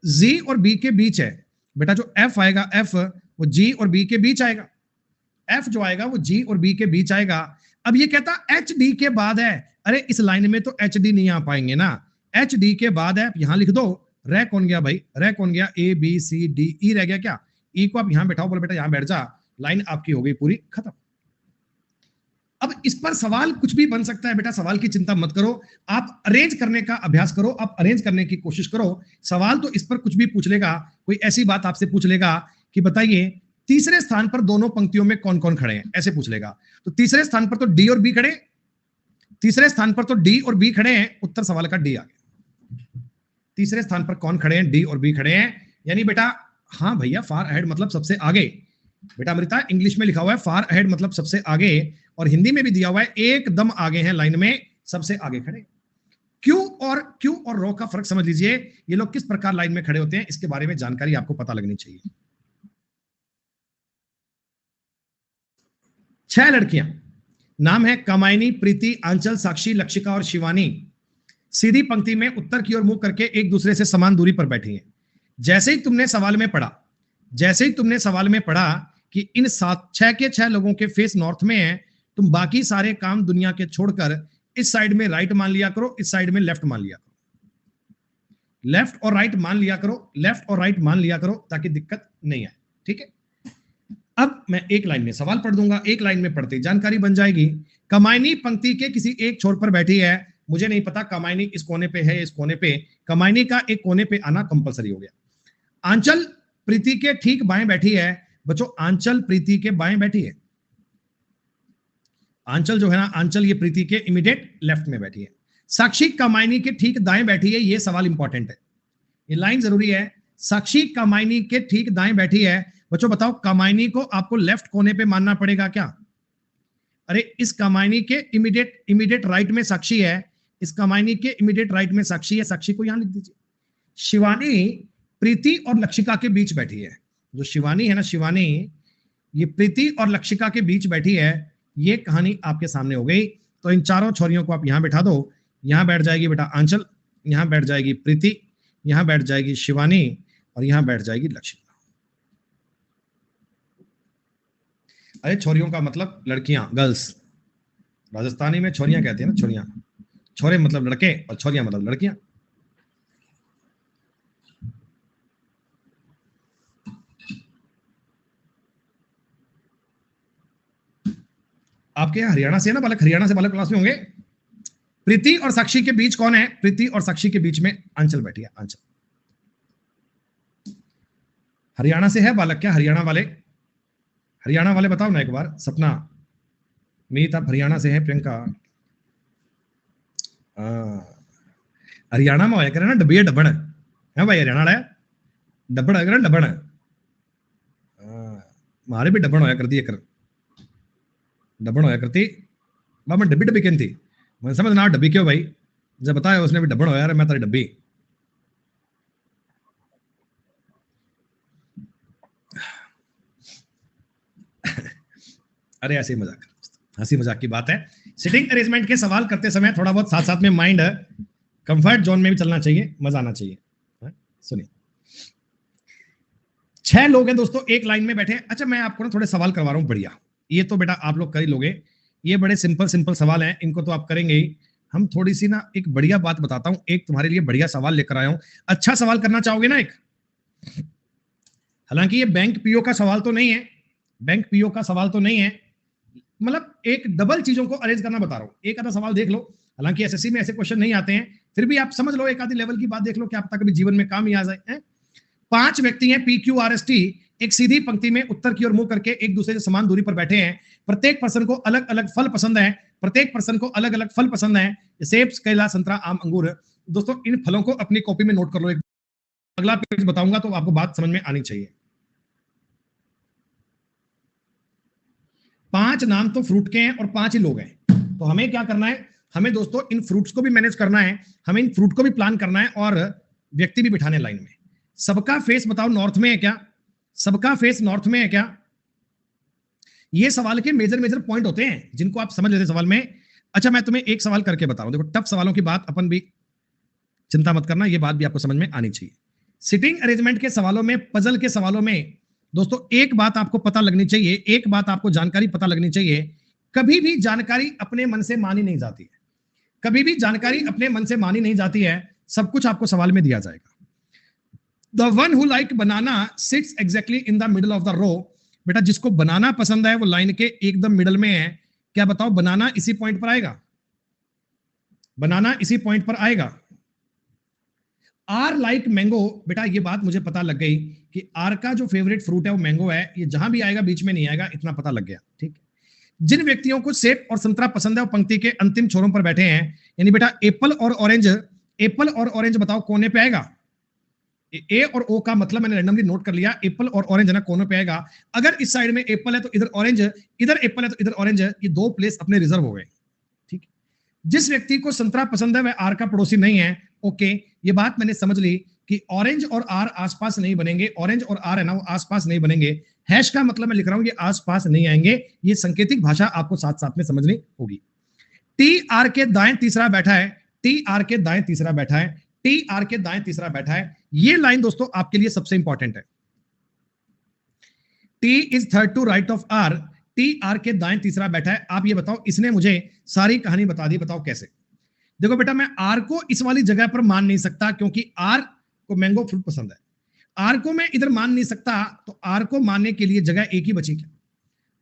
जी और बी के बीच है, बेटा जो एफ आएगा एफ वो जी और बी के बीच आएगा, एफ जो आएगा वो जी और बी के बीच आएगा। अब ये कहता एच डी के बाद है, अरे इस लाइन में तो एच डी नहीं आ पाएंगे ना, एच डी के बाद है, यहां लिख दो, रह कौन गया भाई, रह कौन गया, ए बी सी डी ई रह गया क्या, ई को आप यहां बैठाओ, बोले बेटा यहां बैठ जा, लाइन आपकी हो गई पूरी खत्म। अब इस पर सवाल कुछ भी बन सकता है बेटा, सवाल की चिंता मत करो, आप अरेंज करने का अभ्यास करो, आप अरेंज करने की कोशिश करो। सवाल तो इस पर कुछ भी पूछ लेगा, कोई ऐसी बात आपसे पूछ लेगा कि बताइए तीसरे स्थान पर दोनों पंक्तियों में कौन कौन खड़े हैं, ऐसे पूछ लेगा। तो तीसरे स्थान पर तो डी और बी खड़े, तीसरे स्थान पर तो डी और बी खड़े हैं, उत्तर सवाल का डी आ गया। तीसरे स्थान पर कौन खड़े हैं, डी और बी खड़े हैं, यानी बेटा हाँ भैया फार अहेड मतलब सबसे आगे, बेटा अमृता इंग्लिश में लिखा हुआ है फार अहेड मतलब सबसे आगे, और हिंदी में भी दिया हुआ है एकदम आगे हैं लाइन में, सबसे आगे खड़े। क्यू और रो का फर्क समझ लीजिए। ये लोग किस प्रकार लाइन में खड़े होते हैं, इसके बारे में जानकारी आपको पता लगनी चाहिए। 6 लड़कियां, नाम है कामायनी, प्रीति, आंचल, साक्षी, लक्षिका और शिवानी, सीधी पंक्ति में उत्तर की ओर मुंह करके एक दूसरे से समान दूरी पर बैठी हैं। जैसे ही तुमने सवाल में पढ़ा कि इन 6 के 6 लोगों के फेस नॉर्थ में है, तुम बाकी सारे काम दुनिया के छोड़कर इस साइड में राइट मान लिया करो, इस साइड में लेफ्ट मान लिया करो, लेफ्ट और राइट मान लिया करो ताकि दिक्कत नहीं आए। ठीक है, अब मैं एक लाइन में सवाल पढ़ दूंगा, एक लाइन में पढ़ते जानकारी बन जाएगी। कमायनी पंक्ति के किसी एक छोर पर बैठी है, मुझे नहीं पता कमायनी इस कोने पे है, इस कोने पे, कमायनी का एक कोने पे आना कंपलसरी हो गया। आंचल प्रीति के ठीक बाएं बैठी है, बच्चों आंचल प्रीति के बाएं बैठी है। आंचल जो है ना, आंचल ये प्रीति के इमीडिएट लेफ्ट में बैठी है। साक्षी कमायनी के ठीक दाएं बैठी है, ये सवाल इंपॉर्टेंट है, ये लाइन जरूरी है। साक्षी कमायनी के ठीक दाएं बैठी है, बच्चों बताओ कमायनी को आपको लेफ्ट कोने पे मानना पड़ेगा क्या? अरे इस कमायनी के इमीडिएट राइट में साक्षी है, इस कमायनी के इमीडिएट राइट में साक्षी है, साक्षी को यहां लिख दीजिए। शिवानी प्रीति और लक्षिका के बीच बैठी है, जो शिवानी है ना, शिवानी ये प्रीति और लक्षिका के बीच बैठी है। ये कहानी आपके सामने हो गई। तो इन चारों छोरियों को आप यहां बैठा दो, यहां बैठ जाएगी बेटा आंचल, यहां बैठ जाएगी प्रीति, यहां बैठ जाएगी शिवानी और यहां बैठ जाएगी लक्षिका। अरे छोरियों का मतलब लड़कियां, गर्ल्स। राजस्थानी में छोरियां कहते हैं ना, छोरियां, छोरे मतलब लड़के और छोरियां मतलब लड़कियां। आपके हरियाणा से है ना बालक, हरियाणा से बालक क्लास में होंगे। प्रीति और साक्षी के बीच कौन है? प्रीति और साक्षी के बीच में आंचल बैठी है, आंचल। हरियाणा से है बालक क्या? हरियाणा वाले बताओ ना एक बार। सपना, मीत आप हरियाणा से है, प्रियंका हरियाणा में होया करे ना डबिया डबण है भाई, हरियाणा वाला डबण है, डबण मारे भी डबण होया करती है, डबण होया करती। मैं डब्बी डब्बी कहती, मैं समझ ना डब्बी क्यों भाई, जब बताया उसने भी डबण होया, मैं तारी डब्बी। अरे ऐसे ही मजाक, हंसी मजाक की बात है। सिटिंग अरेंजमेंट के सवाल करते समय थोड़ा बहुत साथ साथ में माइंड कंफर्ट जोन में भी चलना चाहिए, मजा आना चाहिए। सुनिए, 6 लोग हैं दोस्तों एक लाइन में बैठे। अच्छा मैं आपको ना थोड़े सवाल करवा रहा हूं, बढ़िया। ये तो बेटा आप लोग कर ही लोगे, ये बड़े सिंपल सवाल हैं, इनको तो आप करेंगे ही। हम थोड़ी सी ना एक बढ़िया बात बताता हूं, एक तुम्हारे लिए बढ़िया सवाल लेकर आया हूं। अच्छा सवाल करना चाहोगे ना एक? हालांकि ये बैंक पीओ का सवाल तो नहीं है, बैंक पीओ का सवाल तो नहीं है, मतलब एक डबल चीजों को अरेंज करना बता रहा हूं। एक आधा सवाल देख लो, हालांकि एसएससी में ऐसे क्वेश्चन नहीं आते हैं, फिर भी आप समझ लो, एक आधी लेवल की बात देख लो, क्या पता कभी जीवन में काम ही आ जाए। 5 व्यक्ति हैं PQRST, एक सीधी पंक्ति में उत्तर की ओर मुंह करके एक दूसरे से समान दूरी पर बैठे हैं। प्रत्येक पर्सन को अलग अलग फल पसंद है, प्रत्येक पर्सन को अलग अलग फल पसंद है, सेब, केला, संतरा, आम, अंगूर। दोस्तों इन फलों को अपनी कॉपी में नोट कर लो। एक अगला पेज बताऊंगा तो आपको बात समझ में आनी चाहिए। 5 नाम तो फ्रूट के हैं और 5 ही लोग हैं। तो हमें क्या करना है? हमें दोस्तों इन फ्रूट्स को भी मैनेज करना है, हमें इन फ्रूट को भी प्लान करना है और व्यक्ति भी बिठाने लाइन में। सबका फेस बताओ नॉर्थ में है क्या? सबका फेस नॉर्थ में है क्या? ये सवाल के मेजर पॉइंट होते हैं जिनको आप समझ लेते सवाल में। अच्छा मैं तुम्हें एक सवाल करके बता रहा हूं, देखो टफ सवालों की बात अपन भी चिंता मत करना, ये बात भी आपको समझ में आनी चाहिए। सिटिंग अरेंजमेंट के सवालों में, पजल के सवालों में दोस्तों एक बात आपको पता लगनी चाहिए, एक बात आपको जानकारी पता लगनी चाहिए, कभी भी जानकारी अपने मन से मानी नहीं जाती है, कभी भी जानकारी अपने मन से मानी नहीं जाती है। सब कुछ आपको सवाल में दिया जाएगा। The one who like banana sits exactly in the middle of the row. बेटा जिसको बनाना पसंद है वो लाइन के एकदम मिडल में है। क्या बताओ बनाना इसी पॉइंट पर आएगा? बनाना इसी पॉइंट पर आएगा। आर लाइक मैंगो, बेटा ये बात मुझे पता लग गई कि आर का जो फेवरेट फ्रूट है वो मैंगो है। ये जहां भी आएगा बीच में नहीं आएगा, इतना पता लग गया। ठीक। जिन व्यक्तियों को सेब और संतरा पसंद है वो पंक्ति के अंतिम छोरों पर बैठे हैं। यानी बेटा एप्पल और ऑरेंज, एप्पल और ऑरेंज बताओ कोने पे आएगा? ए और ओ का मतलब मैंने रैंडमली नोट कर लिया, एप्पल और ऑरेंज है ना, कोनों पे आएगा। अगर इस साइड में एप्पल है तो इधर ऑरेंज, इधर एप्पल है तो इधर ऑरेंज, ये 2 प्लेस अपने रिजर्व हो गए। ठीक। जिस व्यक्ति को संतरा पसंद है वह आर का पड़ोसी नहीं है। ओके, ये बात मैंने समझ ली कि ऑरेंज और आर आसपास नहीं बनेंगे, ऑरेंज और आर है ना वो आसपास नहीं बनेंगे। हैश का मतलब मैं लिख रहा हूं ये आसपास नहीं आएंगे। ये सांकेतिक भाषा आपको साथ साथ में समझनी होगी। टी आर के दाएं तीसरा बैठा है, टी आर के दाएं तीसरा बैठा है, टी आर के दाएं तीसरा बैठा है। ये लाइन दोस्तों आपके लिए सबसे इंपॉर्टेंट है। T is third to right of R, T R के दाएं तीसरा बैठा है। आप ये बताओ, इसने मुझे सारी कहानी बता दी, बताओ कैसे। देखो बेटा, मैं आर को इस वाली जगह पर मान नहीं सकता क्योंकि आर को मैंगो फ्रूट पसंद है। आर को मैं इधर मान नहीं सकता, तो आर को मानने के लिए जगह एक ही बची क्या?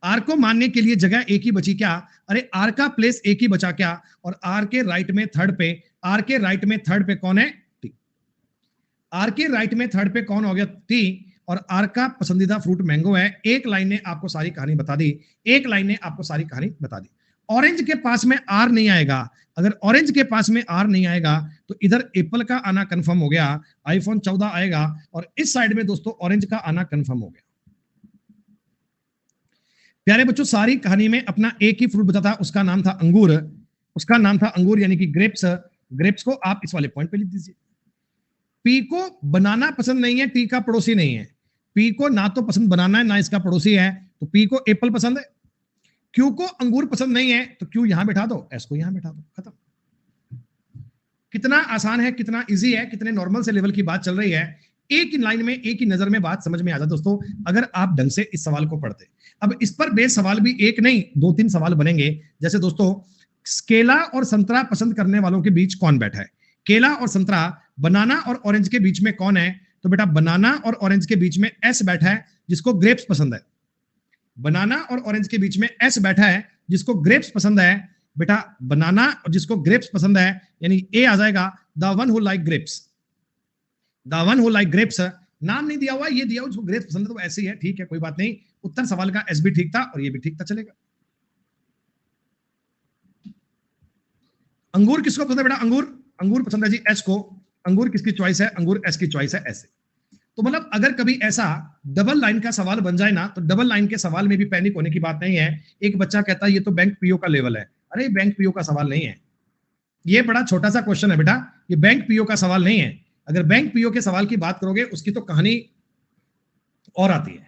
आर को मानने के लिए जगह एक ही बची क्या? अरे आर का प्लेस एक ही बचा क्या? और आर के राइट में थर्ड पे, आर के राइट में थर्ड पे कौन है? टी। आर के राइट में थर्ड पे कौन हो गया? टी। और आर का पसंदीदा फ्रूट मैंगो है। एक लाइन ने आपको सारी कहानी बता दी, एक लाइन ने आपको सारी कहानी बता दी। ऑरेंज के पास में आर नहीं आएगा। अगर ऑरेंज के पास में आर नहीं आएगा तो इधर एप्पल का आना कंफर्म हो गया, आईफोन 14 आएगा, और इस साइड में दोस्तों ऑरेंज का आना कंफर्म हो गया। प्यारे बच्चों, सारी कहानी में अपना एक ही फ्रूट बचा था, उसका नाम था अंगूर। उसका नाम था अंगूर, यानी कि ग्रेप्स। ग्रेप्स को आप इस वाले पॉइंट पे लिख दीजिए। पी को बनाना पसंद नहीं है, टी का पड़ोसी नहीं है। पी को ना तो पसंद बनाना है ना इसका पड़ोसी है, तो पी को एप्पल पसंद है। क्यू को अंगूर पसंद नहीं है, तो क्यू यहां बैठा दो, एस को यहां बैठा दो, खत्म। कितना आसान है, कितना इजी है, कितने नॉर्मल से लेवल की बात चल रही है। एक ही लाइन में, एक ही नजर में बात समझ में आ जाए दोस्तों, अगर आप ढंग से इस सवाल को पढ़ते। अब इस पर बेस सवाल भी एक नहीं, दो तीन सवाल बनेंगे। जैसे दोस्तों, केला और संतरा पसंद करने वालों के बीच कौन बैठा है? केला और संतरा, बनाना और ऑरेंज के बीच में कौन है? तो बेटा बनाना और ऑरेंज के बीच में एस बैठा है, जिसको ग्रेप्स पसंद है। बनाना और ऑरेंज के बीच में एस बैठा है, जिसको ग्रेप्स पसंद है। बेटा बनाना और जिसको ग्रेप्स पसंद है, यानी ए आ जाएगा, the one who like grapes. The one who like grapes, नाम नहीं दिया हुआ, ये दिया हुआ जिसको ग्रेप्स पसंद है, तो ऐसे ही है, ठीक है, कोई बात नहीं। उत्तर सवाल का एस भी ठीक था और ये भी ठीक था, चलेगा। अंगूर किसको पसंद है बेटा? अंगूर, अंगूर पसंद है जी एस को। अंगूर किसकी चॉइस है? अंगूर एस की चॉइस है, ऐसे। तो मतलब अगर कभी ऐसा डबल लाइन का सवाल बन जाए ना, तो डबल लाइन के सवाल में भी पैनिक होने की बात नहीं है। एक बच्चा कहता है ये तो बैंक पीओ का लेवल है। अरे बैंक पीओ का सवाल नहीं है, ये बड़ा छोटा सा क्वेश्चन है बेटा, ये बैंक पीओ का सवाल नहीं है। अगर बैंक पीओ के सवाल की बात करोगे, उसकी तो कहानी और आती है,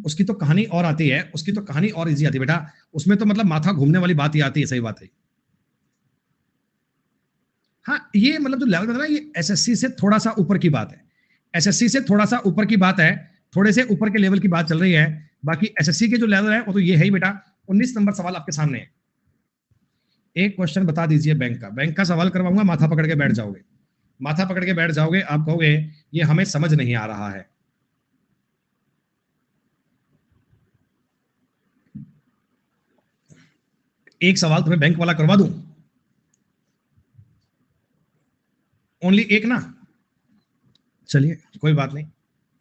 उसकी तो कहानी और आती है, उसकी तो कहानी और इजी आती है बेटा। उसमें तो मतलब माथा घूमने वाली बात ही आती है, सही बात है। हाँ, ये मतलब जो लेवल है, ये एसएससी से थोड़ा सा ऊपर की बात है। एसएससी से थोड़ा सा ऊपर की बात है, थोड़े से ऊपर के लेवल की बात चल रही है। बाकी एसएससी के जो लेवल है वो तो ये है ही बेटा। 19 नंबर सवाल आपके सामने है। एक क्वेश्चन बता दीजिए बैंक का। बैंक का सवाल करवाऊंगा, माथा पकड़ के बैठ जाओगे, माथा पकड़ के बैठ जाओगे, आप कहोगे ये हमें समझ नहीं आ रहा है। एक सवाल तुम्हें बैंक वाला करवा दूं, ओनली एक ना, चलिए कोई बात नहीं।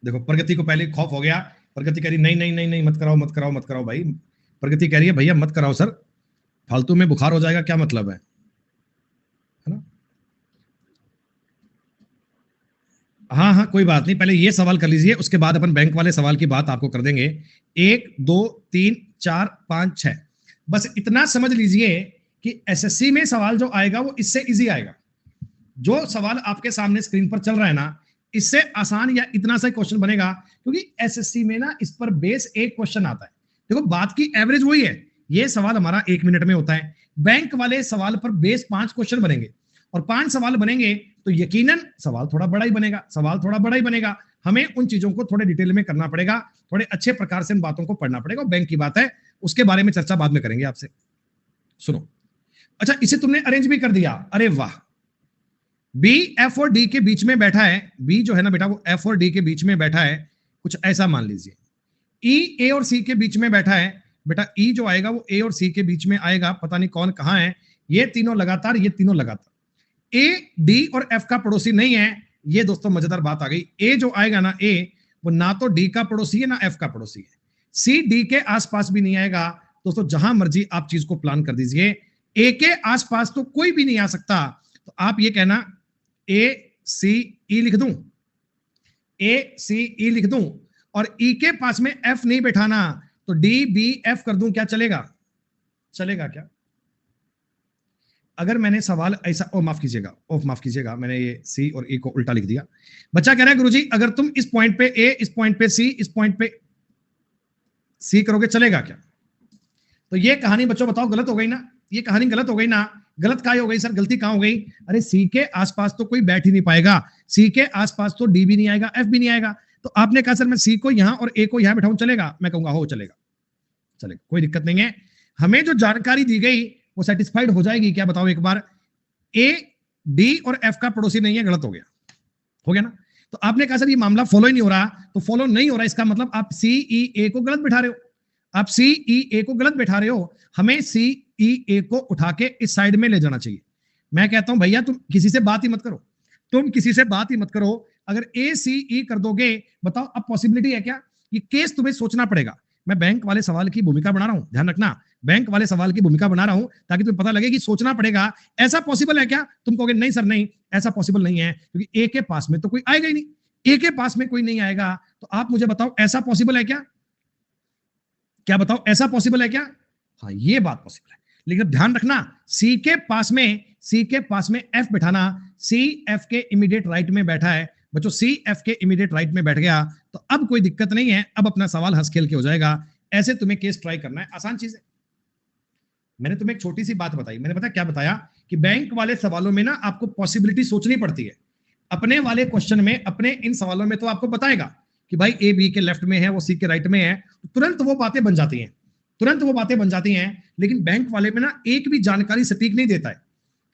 देखो प्रगति को पहले खौफ हो गया, प्रगति कह रही नहीं नहीं नहीं नहीं मत कराओ मत कराओ मत कराओ भाई। प्रगति कह रही है भैया मत कराओ सर, फालतू में बुखार हो जाएगा, क्या मतलब है ना? हाँ हाँ कोई बात नहीं, पहले ये सवाल कर लीजिए, उसके बाद अपन बैंक वाले सवाल की बात आपको कर देंगे। 1 2 3 4 5 6, बस इतना समझ लीजिए कि एसएससी में सवाल जो आएगा वो इससे इजी आएगा। जो सवाल आपके सामने स्क्रीन पर चल रहा है ना, इससे आसान या इतना सा क्वेश्चन बनेगा, क्योंकि एसएससी में ना इस पर बेस एक क्वेश्चन आता है। देखो बात की एवरेज वही है, ये सवाल हमारा 1 मिनट में होता है। बैंक वाले सवाल पर बेस 5 क्वेश्चन बनेंगे, और 5 सवाल बनेंगे तो यकीनन सवाल थोड़ा बड़ा ही बनेगा, सवाल थोड़ा बड़ा ही बनेगा। हमें उन चीजों को थोड़े डिटेल में करना पड़ेगा, थोड़े अच्छे प्रकार से इन बातों को पढ़ना पड़ेगा। बैंक की बात है, उसके बारे में चर्चा बाद में करेंगे आपसे। सुनो, अच्छा इसे तुमने अरेंज भी कर दिया, अरे वाह। बी एफ और डी के बीच में बैठा है, बी जो है ना बेटा वो एफ और डी के बीच में बैठा है, कुछ ऐसा मान लीजिए। ई ए और सी के बीच में बैठा है, बेटा ई जो आएगा वो ए और सी के बीच में आएगा, पता नहीं कौन कहां है। ये तीनों लगातार, ये तीनों लगातार। ए डी और एफ का पड़ोसी नहीं है, ये दोस्तों मजेदार बात आ गई। ए जो आएगा ना, ए वो ना तो डी का पड़ोसी है ना एफ का पड़ोसी है। सी डी के आसपास भी नहीं आएगा। दोस्तों जहां मर्जी आप चीज को प्लान कर दीजिए, ए के आसपास तो कोई भी नहीं आ सकता। तो आप ये कहना ए सी ई लिख दूं, ए सी ई लिख दूं, और ई के पास में एफ नहीं बैठाना, तो डी बी एफ कर दूं, क्या चलेगा? चलेगा क्या? अगर मैंने सवाल ऐसा, ओ माफ कीजिएगा, मैंने ये सी और ए को उल्टा लिख दिया। बच्चा कह रहा है गुरुजी अगर तुम इस पॉइंट पे ए, इस पॉइंट पे सी, इस पॉइंट पे सी करोगे चलेगा क्या? तो ये कहानी बच्चों बताओ गलत हो गई ना? ये कहानी गलत हो गई ना? गलत कहाँ हो गई सर? गलती कहाँ हो गई? अरे सी के आसपास तो कोई बैठ ही नहीं पाएगा, सी के आसपास तो डी भी नहीं आएगा, एफ भी नहीं आएगा। तो आपने कहा सर मैं सी को यहां और ए को यहां बैठाऊं चलेगा? मैं कहूंगा हो चलेगा, चलेगा, कोई दिक्कत नहीं है। हमें जो जानकारी दी गई वो सेटिस्फाइड हो जाएगी क्या? बताओ एक बार। ए, डी और एफ का पड़ोसी नहीं है, गलत हो गया ना? तो आपने कहा सर ये मामला फॉलो ही नहीं हो रहा, तो फॉलो नहीं हो रहा इसका मतलब आप सी ई ए को गलत बैठा रहे हो, आप सी ई ए को गलत बैठा रहे हो। हमें सी ई ए को उठा के इस साइड में ले जाना चाहिए। मैं कहता हूं भैया तुम किसी से बात ही मत करो, तुम किसी से बात ही मत करो। अगर ए सी ई कर दोगे, बताओ अब पॉसिबिलिटी है क्या? ये केस तुम्हें सोचना पड़ेगा। मैं बैंक वाले सवाल की भूमिका बना रहा हूं, ध्यान रखना, बैंक वाले सवाल की भूमिका बना रहा हूं ताकि तुम्हें पता लगे कि सोचना पड़ेगा ऐसा पॉसिबल है क्या? तुम कहोगे नहीं सर नहीं, ऐसा पॉसिबल नहीं है, क्योंकि ए के पास में तो कोई आएगा ही नहीं, ए के पास में कोई नहीं आएगा। तो आप मुझे बताओ ऐसा पॉसिबल है क्या? क्या बताओ ऐसा पॉसिबल है क्या? हाँ ये बात पॉसिबल है, लेकिन ध्यान रखना सी के पास में एफ बैठाना, सी एफ के इमीडिएट राइट में बैठा है बच्चों, सी एफ के इमीडिएट राइट में बैठ गया तो अब कोई दिक्कत नहीं है, अब अपना सवाल हंस खेल के हो जाएगा। ऐसे तुम्हें केस ट्राई करना है, आसान चीज है। मैंने तुम्हें एक छोटी सी बात बताई, मैंने पता क्या बताया कि बैंक वाले सवालों में ना आपको पॉसिबिलिटी सोचनी पड़ती है। अपने वाले क्वेश्चन में, अपने इन सवालों में तो आपको बताएगा कि भाई ए बी के लेफ्ट में है, वो सी के राइट में है, तो तुरंत वो बातें बन जाती हैं, लेकिन बैंक वाले में ना एक भी जानकारी सटीक नहीं देता है,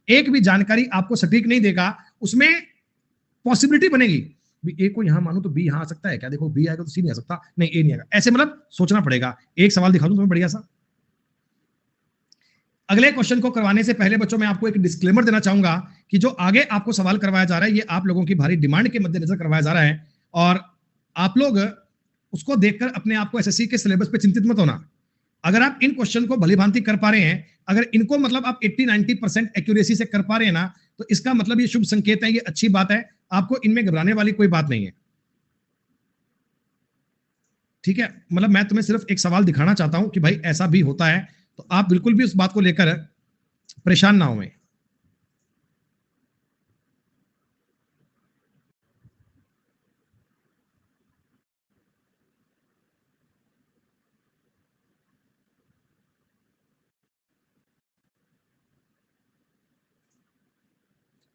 एक भी जानकारी आपको सटीक नहीं देगा। उसमें पॉसिबिलिटी बनेगी ए को यहां मानो तो बी यहां आ सकता है क्या? देखो बी आएगा तो सी नहीं आ सकता, नहीं ए नहीं आएगा, ऐसे मतलब सोचना पड़ेगा। एक सवाल दिखा दूं तुम्हें बढ़िया सा। अगले क्वेश्चन को करवाने से पहले बच्चों मैं आपको एक डिस्क्लेमर देना चाहूंगा कि जो आगे आपको सवाल करवाया जा रहा है ये आप लोगों की भारी डिमांड के मद्देनजर करवाया जा रहा है, और आप लोग उसको देखकर अपने आप को एसएससी के सिलेबस पे चिंतित मत होना। अगर आप इन क्वेश्चन को भली भांति कर पा रहे हैं, अगर इनको मतलब आप 80-90% एक्यूरेसी से कर पा रहे हैं ना, तो इसका मतलब ये शुभ संकेत है, ये अच्छी बात है, आपको इनमें घबराने वाली कोई बात नहीं है। ठीक है, मतलब मैं तुम्हें सिर्फ एक सवाल दिखाना चाहता हूं कि भाई ऐसा भी होता है, तो आप बिल्कुल भी उस बात को लेकर परेशान ना हो।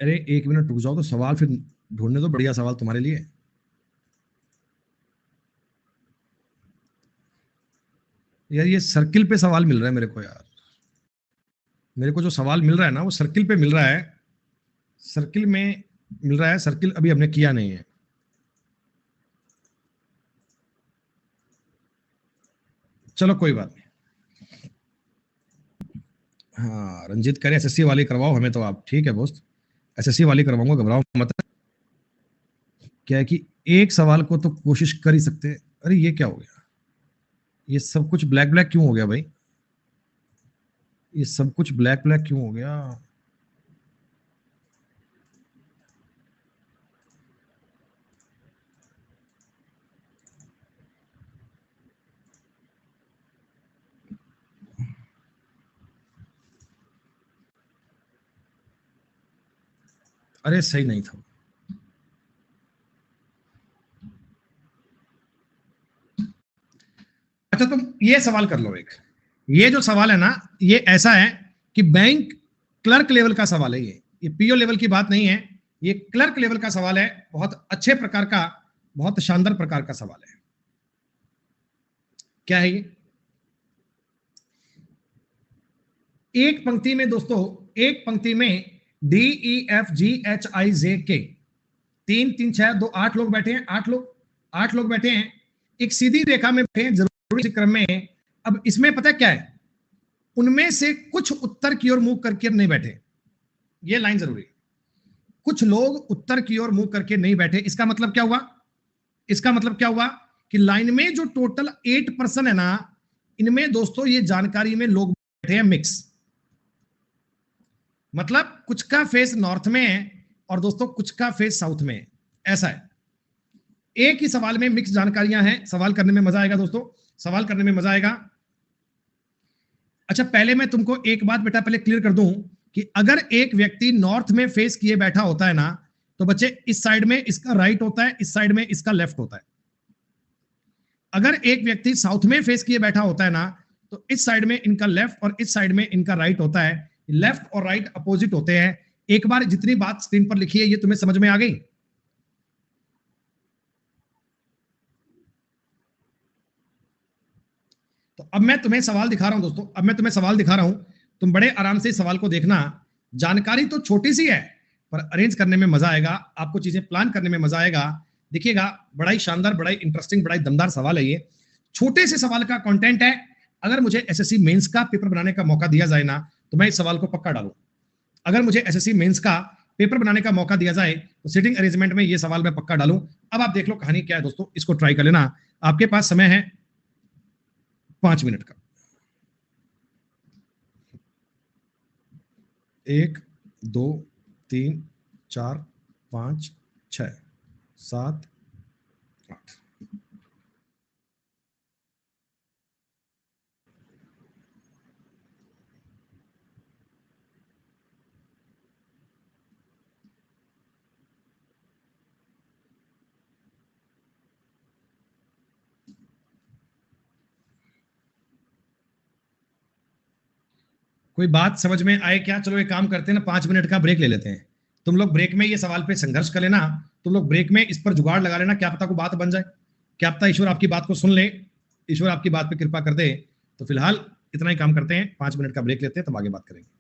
अरे एक मिनट रुक जाओ, तो सवाल फिर ढूंढने दो बढ़िया सवाल तुम्हारे लिए। यार ये सर्किल पे सवाल मिल रहा है मेरे को, यार मेरे को जो सवाल मिल रहा है ना वो सर्किल पे मिल रहा है, सर्किल में मिल रहा है, सर्किल अभी हमने किया नहीं है। चलो कोई बात नहीं। हाँ रंजीत करे एसएससी वाली करवाओ हमें, तो आप ठीक है दोस्त, एसएससी वाली करवाऊंगा, घबराओ मत। क्या है कि एक सवाल को तो कोशिश कर ही सकते हैं। अरे ये क्या हो गया, ये सब कुछ ब्लैक ब्लैक क्यों हो गया भाई? ये सब कुछ ब्लैक ब्लैक क्यों हो गया? अरे सही नहीं था। अच्छा तुम ये सवाल कर लो एक, ये जो सवाल है ना ये ऐसा है कि बैंक क्लर्क लेवल का सवाल है, ये पीओ लेवल की बात नहीं है, ये क्लर्क लेवल का सवाल है, बहुत अच्छे प्रकार का, बहुत शानदार प्रकार का सवाल है। क्या है ये? एक पंक्ति में दोस्तों, एक पंक्ति में D E F G H I J K 3 3 6 2 8 लोग बैठे हैं, 8 लोग बैठे हैं, एक सीधी रेखा में बैठे हैं जरूरी क्रम में। अब इसमें पता क्या है, उनमें से कुछ उत्तर की ओर मुंह करके नहीं बैठे, ये लाइन जरूरी है। कुछ लोग उत्तर की ओर मुंह करके नहीं बैठे, इसका मतलब क्या हुआ? इसका मतलब क्या हुआ कि लाइन में जो टोटल 8 पर्सन है ना, इनमें दोस्तों ये जानकारी में लोग बैठे हैं मिक्स, मतलब कुछ का फेस नॉर्थ में है और दोस्तों कुछ का फेस साउथ में है, ऐसा है। एक ही सवाल में मिक्स जानकारियां हैं, सवाल करने में मजा आएगा दोस्तों, सवाल करने में मजा आएगा। अच्छा पहले मैं तुमको एक बात बेटा पहले क्लियर कर दूं कि अगर एक व्यक्ति नॉर्थ में फेस किए बैठा होता है ना, तो बच्चे इस साइड में इसका राइट होता है, इस साइड में इसका लेफ्ट होता है। अगर एक व्यक्ति साउथ में फेस किए बैठा होता है ना, तो इस साइड में इनका लेफ्ट और इस साइड में इनका राइट होता है। लेफ्ट और राइट अपोजिट होते हैं। एक बार जितनी बात स्क्रीन पर लिखी है ये तुम्हें समझ में आ गई? तो अब मैं तुम्हें सवाल दिखा रहा हूं दोस्तों, अब मैं तुम्हें सवाल दिखा रहा हूं। तुम बड़े आराम से सवाल को देखना। जानकारी तो छोटी सी है, पर अरेंज करने में मजा आएगा, आपको चीजें प्लान करने में मजा आएगा। देखिएगा, बड़ा ही शानदार, बड़ा ही इंटरेस्टिंग, बड़ा ही दमदार सवाल है ये। छोटे से सवाल का कंटेंट है। अगर मुझे एसएससी मेंस का पेपर बनाने का मौका दिया जाए ना, तो मैं इस सवाल को पक्का डालूं। अगर मुझे एसएससी मेंस का पेपर बनाने का मौका दिया जाए, तो सिटिंग अरेंजमेंट में ये सवाल मैं पक्का डालूं। अब आप देख लो कहानी क्या है दोस्तों, इसको ट्राई कर लेना। आपके पास समय है 5 मिनट का। 1 2 3 4 5 6 7 8। कोई बात समझ में आए क्या? चलो एक काम करते हैं ना, 5 मिनट का ब्रेक ले लेते हैं। तुम लोग ब्रेक में ये सवाल पे संघर्ष कर लेना। तुम लोग ब्रेक में इस पर जुगाड़ लगा लेना, क्या पता को बात बन जाए, क्या पता ईश्वर आपकी बात को सुन ले, ईश्वर आपकी बात पे कृपा कर दे। तो फिलहाल इतना ही काम करते हैं, 5 मिनट का ब्रेक लेते हैं, तब आगे बात करेंगे।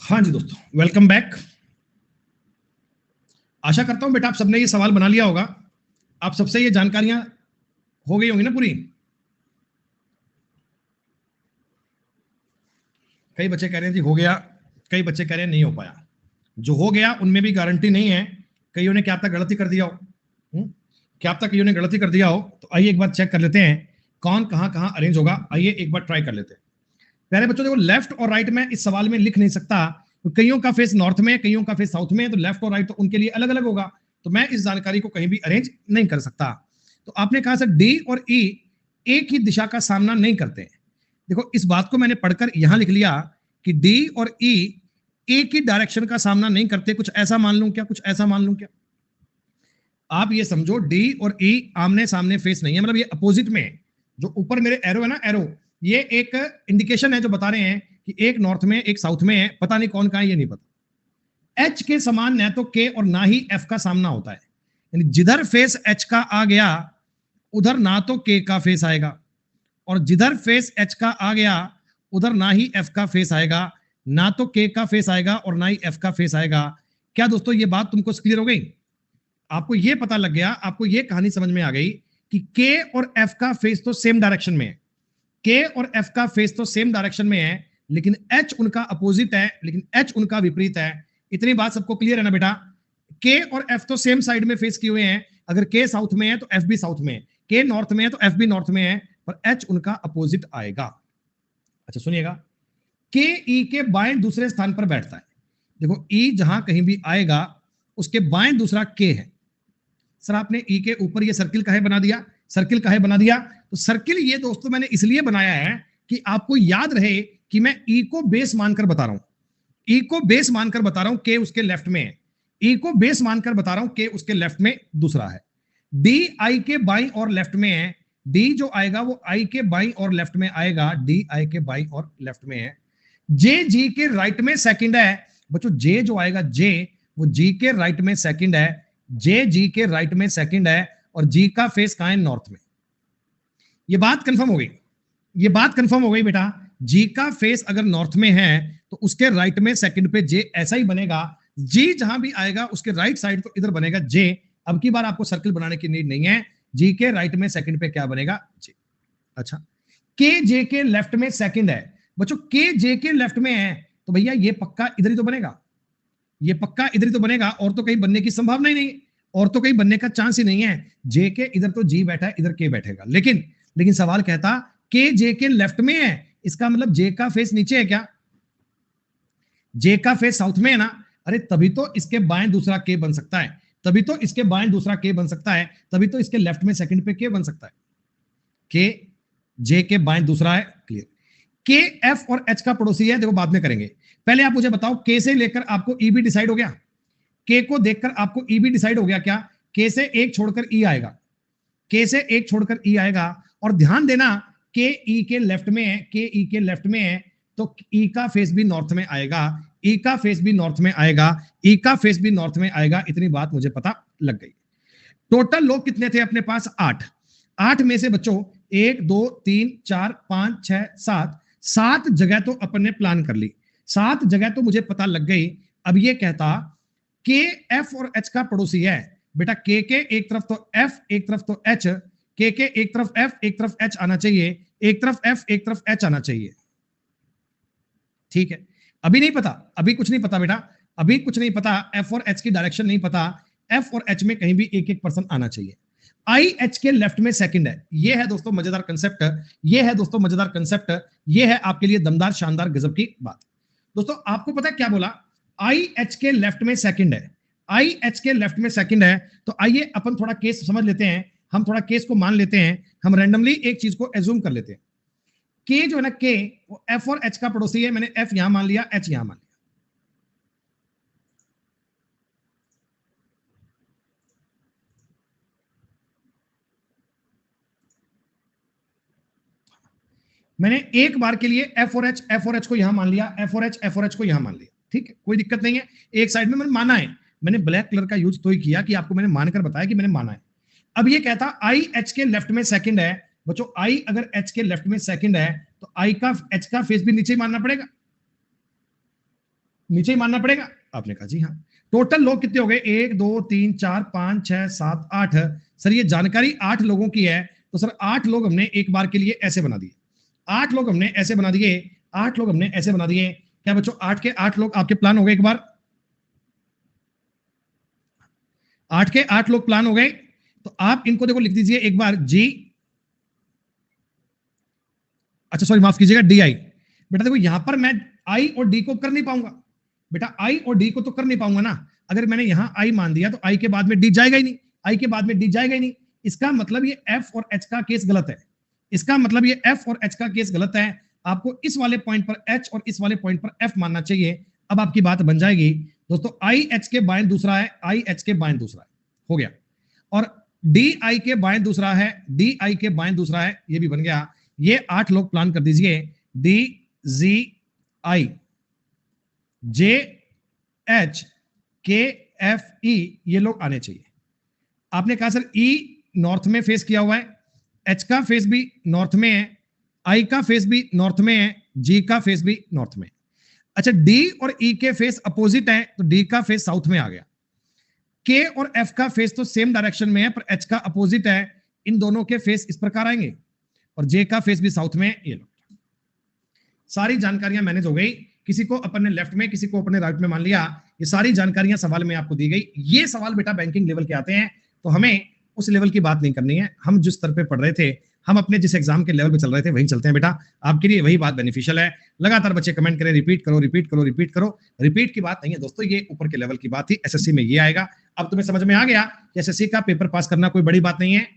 हाँ जी दोस्तों, वेलकम बैक। आशा करता हूं बेटा आप सबने ये सवाल बना लिया होगा, आप सबसे ये जानकारियां हो गई होंगी ना पूरी। कई बच्चे कह रहे हैं जी हो गया, कई बच्चे कह रहे हैं नहीं हो पाया। जो हो गया उनमें भी गारंटी नहीं है, कईयों ने क्या पता गलती कर दिया हो। क्या पता कईयों ने गलती कर दिया हो। तो आइए एक बार चेक कर लेते हैं कौन कहां कहां अरेंज होगा। आइए एक बार ट्राई कर लेते हैं। प्यारे बच्चों देखो, लेफ्ट और राइट में इस सवाल में लिख नहीं सकता, तो कईयों का फेस नॉर्थ में, कईयों का फेस साउथ में, तो लेफ्ट और राइट तो उनके लिए अलग अलग होगा, तो मैं इस जानकारी को कहीं भी अरेंज नहीं कर सकता। तो आपने कहा सर डी और ई एक ही दिशा का सामना नहीं करते। देखो इस बात को मैंने पढ़कर यहां लिख लिया कि डी और ई एक ही डायरेक्शन का सामना नहीं करते। कुछ ऐसा मान लूं क्या, कुछ ऐसा मान लूं क्या? आप ये समझो डी और ई आमने सामने फेस नहीं है, मतलब ये अपोजिट में है। जो ऊपर मेरे एरो है ना, एरो, ये एक इंडिकेशन है जो बता रहे हैं कि एक नॉर्थ में एक साउथ में है, पता नहीं कौन का है, ये नहीं पता। एच के समान न तो के और ना ही एफ का सामना होता है, यानी जिधर फेस एच का आ गया उधर ना तो के का फेस आएगा, और जिधर फेस एच का आ गया उधर ना ही एफ का फेस आएगा, ना तो के का फेस आएगा और ना ही एफ का फेस आएगा। क्या दोस्तों ये बात तुमको क्लियर हो गई? आपको ये पता लग गया, आपको ये कहानी समझ में आ गई कि के और एफ का फेस तो सेम डायरेक्शन में है, के और एफ का फेस तो सेम डायरेक्शन में है, लेकिन एच उनका अपोजिट है, लेकिन एच उनका विपरीत है। इतनी बात सबको क्लियर है ना बेटा? के और एफ तो सेम साइड में फेस किए हुए हैं, अगर के साउथ में है तो एफ भी साउथ में है, के नॉर्थ में है तो एफ भी नॉर्थ में है, पर एच उनका अपोजिट आएगा। अच्छा सुनिएगा, के ई के बाएं दूसरे स्थान पर बैठता है। देखो ई जहां कहीं भी आएगा उसके बाएं दूसरा के है। सर आपने ई के ऊपर ये सर्किल काहे बना दिया, सर्किल काहे बना दिया? तो सर्किल ये दोस्तों मैंने इसलिए बनाया है कि आपको याद रहे कि मैं ई को बेस मानकर बता रहा हूं, ई को बेस मानकर बता रहा हूं, के उसके लेफ्ट में है, ई को बेस मानकर बता रहा हूं, के उसके लेफ्ट में दूसरा है। डी आई के बाई और लेफ्ट में है, डी जो आएगा वो आई के बाई और लेफ्ट में आएगा, डी आई के बाई और लेफ्ट में है। जे जी के राइट में सेकंड है। बच्चों जे जो आएगा जे, वो जी के राइट में सेकंड है, जे जी के राइट में सेकंड है, और जी का फेस कहां है? नॉर्थ में। ये बात कंफर्म हो गई, ये बात कंफर्म हो गई बेटा। जी का फेस अगर नॉर्थ में है तो उसके राइट में सेकंड पे जे ऐसा ही बनेगा, जी जहां भी आएगा उसके राइट साइड तो इधर बनेगा जे। अब की बार आपको सर्किल बनाने की नीड नहीं है, जी के राइट में सेकंड पे क्या बनेगा? जे। अच्छा, के जे के लेफ्ट में सेकंड है। बच्चों के जे के लेफ्ट में है तो भैया ये पक्का इधर ही तो बनेगा, ये पक्का इधर ही तो बनेगा, और तो कहीं बनने की संभावना ही नहीं, और तो कहीं बनने का चांस ही नहीं है। जे के इधर तो जी बैठा है, इधर के बैठेगा, लेकिन लेकिन सवाल कहता के जे के लेफ्ट में है, इसका मतलब जे का फेस नीचे है क्या? जे का फेस साउथ में है ना? अरे तभी तो इसके बाएं दूसरा के बन सकता है, तभी तो इसके बाएं दूसरा के बन सकता है, तभी तो इसके लेफ्ट में सेकंड पे के बन सकता है। के जे के बाएं दूसरा है, क्लियर। के एफ और एच का पड़ोसी है, देखो बाद में करेंगे, पहले आप मुझे बताओ के से लेकर आपको ई भी डिसाइड हो गया? के को देखकर आपको ई भी डिसाइड हो गया क्या? के से एक छोड़कर ई आएगा, के से एक छोड़कर ई आएगा, और ध्यान देना के ई के लेफ्ट में है, के ई के लेफ्ट में है, तो ई का फेस भी नॉर्थ में आएगा, ई का फेस भी नॉर्थ में आएगा, ई का फेस भी नॉर्थ में आएगा। इतनी बात मुझे पता लग गई। टोटल लोग कितने थे अपने पास? 8। 8 में से बच्चों 1 2 3 4 5 6 7, 7 जगह तो अपन ने प्लान कर ली, 7 जगह तो मुझे पता लग गई। अब ये कहता के एफ और एच का पड़ोसी है बेटा, के एक तरफ तो एफ एक तरफ तो एच, के एक तरफ एफ एक तरफ एच आना चाहिए, एक तरफ एफ एक तरफ एच आना चाहिए, ठीक है। अभी नहीं पता, अभी कुछ नहीं पता बेटा, अभी कुछ नहीं पता, एफ और एच की डायरेक्शन नहीं पता, एफ और एच में कहीं भी एक एक पर्सन आना चाहिए। आई एच के लेफ्ट में सेकंड है। ये है दोस्तों मजेदार कंसेप्ट, ये है दोस्तों मजेदार कंसेप्ट, ये है आपके लिए दमदार शानदार गजब की बात। दोस्तों आपको पता है क्या बोला? आई एच के लेफ्ट में सेकंड है, आई एच के लेफ्ट में सेकंड है। तो आइए अपन थोड़ा केस समझ लेते हैं, हम थोड़ा केस को मान लेते हैं, हम रैंडमली एक चीज को एज्यूम कर लेते हैं। के जो है ना, के वो एफ और एच का पड़ोसी है, मैंने एफ यहां मान लिया, एच यहां मान लिया। मैंने एक बार के लिए एफ और एच को यहां मान लिया, एफ और एच को यहां मान लिया, ठीक है, कोई दिक्कत नहीं है। एक साइड में मैंने माना है, मैंने ब्लैक कलर का यूज तो ही किया कि आपको मैंने मानकर बताया कि मैंने माना है। अब ये कहता आई एच के लेफ्ट में सेकंड है। बच्चों आई अगर एच के लेफ्ट में सेकंड है तो आई का एच का फेस भी नीचे ही मानना पड़ेगा, नीचे ही मानना पड़ेगा। आपने कहा जी हाँ। टोटल लोग कितने हो गए? 1 2 3 4 5 6 7 8। सर ये जानकारी 8 लोगों की है, तो सर 8 लोग हमने एक बार के लिए ऐसे बना दिए, 8 लोग हमने ऐसे बना दिए, 8 लोग हमने ऐसे बना दिए। क्या बच्चों 8 के 8 लोग आपके प्लान हो गए? एक बार 8 के 8 लोग प्लान हो गए, तो आप इनको देखो लिख दीजिए एक बार जी, अच्छा सॉरी माफ कीजिएगा, डी आई, बेटा देखो यहां पर मैं आई और डी को कर नहीं पाऊंगा, बेटा आई और डी को तो कर नहीं पाऊंगा ना। अगर मैंने यहां आई मान दिया तो आई के बाद में डी जाएगा ही नहीं, आई के बाद में डी जाएगा ही नहीं। इसका मतलब ये एफ और एच का केस गलत है, इसका मतलब ये एफ और एच का केस गलत है। आपको इस वाले पॉइंट पर एच और इस वाले पॉइंट पर एफ मानना चाहिए। अब आपकी बात बन जाएगी दोस्तों, आई एच के बाएं दूसरा है, आई एच के बाएं दूसरा है, हो गया। और डी आई के बाएं दूसरा है, डी आई के बाएं दूसरा है, ये भी बन गया। ये 8 लोग प्लान कर दीजिए, डी जी आई जे एच के एफ ई, ये लोग आने चाहिए। आपने कहा सर ई नॉर्थ में फेस किया हुआ है, एच का फेस भी नॉर्थ में है, आई का फेस भी नॉर्थ में है, जी का फेस भी नॉर्थ में। अच्छा डी और ई के फेस अपोजिट है, तो डी का फेस साउथ में आ गया। के और एफ का फेस तो सेम डायरेक्शन में है, पर एच का अपोजिट है। इन दोनों के फेस इस प्रकार आएंगे, और जे का फेस भी साउथ में। ये लो, सारी जानकारियां मैनेज हो गई। किसी को अपने लेफ्ट में, किसी को अपने राइट में मान लिया। ये सारी जानकारियां सवाल में आपको दी गई। ये सवाल बेटा बैंकिंग लेवल के आते हैं, तो हमें उस लेवल की बात नहीं करनी है। हम जिस स्तर पे पढ़ रहे थे, हम अपने जिस एग्जाम के लेवल पे चल रहे थे वहीं चलते हैं बेटा। आपके लिए वही बात बेनिफिशियल है। लगातार बच्चे कमेंट करें, रिपीट करो, रिपीट करो, रिपीट करो। रिपीट की बात नहीं है दोस्तों, ये ऊपर के लेवल की बात थी। एसएससी में ये आएगा। अब तुम्हें समझ में आ गया कि एसएससी का पेपर पास करना कोई बड़ी बात नहीं है।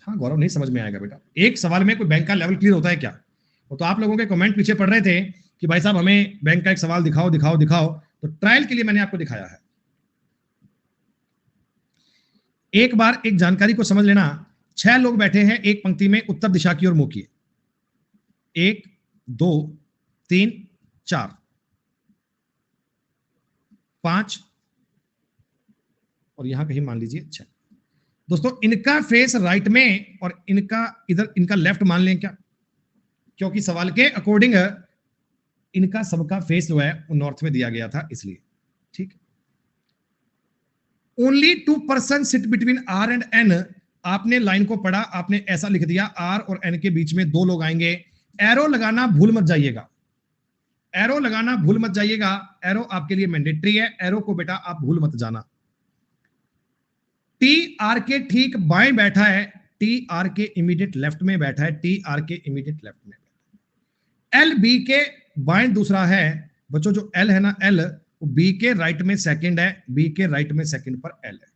हाँ गौरव, नहीं समझ में आएगा बेटा। एक सवाल में कोई बैंक का लेवल क्लियर होता है क्या? वो तो आप लोगों के कमेंट पीछे पड़ रहे थे कि भाई साहब हमें बैंक का एक सवाल दिखाओ दिखाओ दिखाओ, तो ट्रायल के लिए मैंने आपको दिखाया है। एक बार एक जानकारी को समझ लेना। 6 लोग बैठे हैं एक पंक्ति में, उत्तर दिशा की ओर मुंह किए। 1 2 3 4 5 और यहां कहीं मान लीजिए 6। दोस्तों इनका फेस राइट में और इनका इधर, इनका लेफ्ट मान लें क्या? क्योंकि सवाल के अकॉर्डिंग इनका सबका फेस जो है वो नॉर्थ में दिया गया था, इसलिए। ठीक। Only 2 person sit between R and N. आपने लाइन को पढ़ा, आपने ऐसा लिख दिया आर और एन के बीच में 2 लोग आएंगे। एरो लगाना भूल मत जाइएगा, एरो लगाना भूल मत जाइएगा। एरो आपके लिए मैंडेटरी है, एरो को बेटा आप भूल मत जाना। टी आर के ठीक बाएं बैठा है, टी आर के इमीडिएट लेफ्ट में बैठा है, टी आर के इमीडिएट लेफ्ट में। एल बी के बाएं दूसरा है बच्चों, जो एल है ना, एल वो बी के राइट में सेकंड है, बी के राइट में सेकंड पर एल है।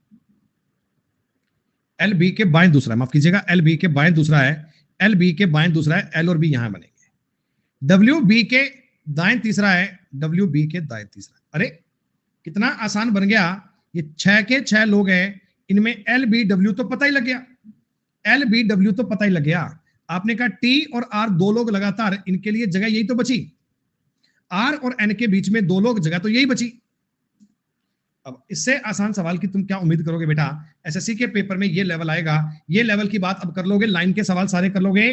एल बी के बाएं दूसरा है, माफ कीजिएगा, एल बी के बाएं दूसरा है, एल बी के बाएं दूसरा है, एल और बी यहां बनेंगे। डब्ल्यू बी के दाएं तीसरा है, डब्ल्यू बी के दाएं तीसरा। अरे कितना आसान बन गया। ये 6 के 6 लोग हैं, इनमें एल बी डब्ल्यू तो पता ही लग गया, एल बी डब्ल्यू तो पता ही लग गया। आपने कहा टी और आर 2 लोग लगातार, इनके लिए जगह यही तो बची। आर और एन के बीच में 2 लोग, जगह तो यही बची। अब इससे आसान सवाल की तुम क्या उम्मीद करोगे बेटा? एसएससी के पेपर में ये लेवल आएगा। ये लेवल की बात अब कर लोगे, लाइन के सवाल सारे कर लोगे।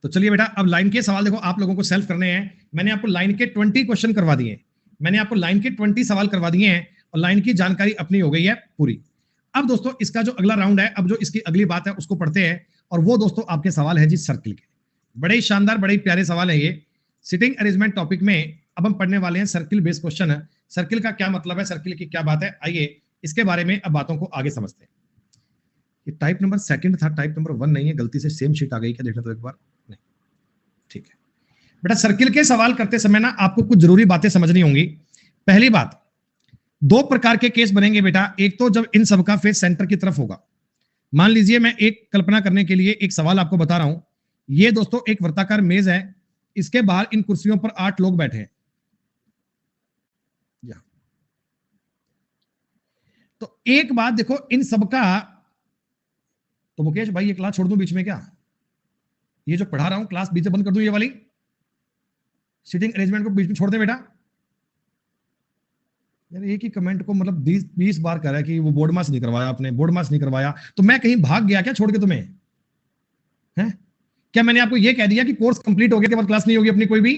तो चलिए बेटा, अब लाइन के सवाल देखो आप लोगों को सेल्फ करने हैं। मैंने आपको लाइन के 20 क्वेश्चन करवा दिए, मैंने आपको लाइन के 20 सवाल करवा दिए हैं, और लाइन की जानकारी अपनी हो गई है पूरी। अब दोस्तों इसका जो अगला राउंड है, अब जो इसकी अगली बात है उसको पढ़ते हैं। और वो दोस्तों आपके सवाल है जी सर्किल के। बड़े ही शानदार, बड़े ही प्यारे सवाल है ये। सिटिंग अरेंजमेंट टॉपिक में अब हम पढ़ने वाले हैं सर्किल बेस्ड क्वेश्चन। सर्किल का क्या मतलब है, सर्किल की क्या बात है, आइए इसके बारे में अब बातों को आगे समझते हैं। ये टाइप नंबर 2 था, टाइप नंबर 1 नहीं है, गलती से सेम शीट आ गई क्या, देखना तो एक बार। नहीं, ठीक है बेटा। सर्किल के सवाल करते समय ना आपको कुछ जरूरी बातें समझनी होंगी। पहली बात, 2 प्रकार के केस बनेंगे बेटा। एक तो जब इन सबका फेस सेंटर की तरफ होगा। मान लीजिए मैं एक कल्पना करने के लिए एक सवाल आपको बता रहा हूं। ये दोस्तों एक वर्ताकार मेज है, इसके बाहर इन कुर्सियों पर 8 लोग बैठे हैं। तो एक बात देखो, इन सबका, तो मुकेश भाई ये क्लास छोड़ दूं बीच में क्या? ये जो पढ़ा रहा हूं क्लास बीच में बंद कर दूं, ये वाली सिटिंग अरेंजमेंट को बीच में छोड़ दे बेटा? यार एक ही कमेंट को मतलब 20 बार कह रहा है कि वो बोर्ड मास नहीं करवाया आपने, बोर्ड मास नहीं करवाया। तो मैं कहीं भाग गया क्या छोड़ के तुम्हें? हैं? क्या मैंने आपको ये कह दिया कि कोर्स कंप्लीट हो गया के बाद क्लास नहीं होगी अपनी कोई भी?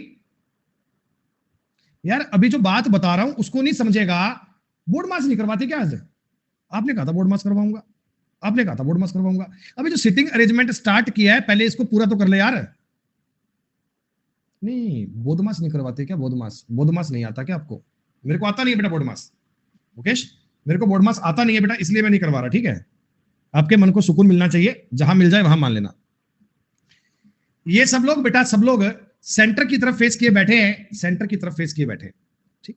यार अभी जो बात बता रहा हूं उसको नहीं समझेगा। बोर्ड मास नहीं करवाते क्या आज? आपने कहा था बोर्ड मास करवाऊंगा, आपने कहा था बोर्ड मास करवाऊंगा। अभी जो सिटिंग अरेंजमेंट स्टार्ट किया है, पहले इसको पूरा तो कर ले यार। नहीं, बोधमास नहीं करवाते क्या? बोधमास नहीं आता क्या आपको? मेरे को आता नहीं बेटा बोधमास। मुकेश मेरे को बोर्ड मास आता नहीं है बेटा, इसलिए मैं नहीं करवा रहा, ठीक है। आपके मन को सुकून मिलना चाहिए, जहां मिल जाए वहां मान लेना। ये सब लोग बेटा, सब लोग सेंटर की तरफ फेस किए बैठे हैं, सेंटर की तरफ फेस किए बैठे हैं, ठीक।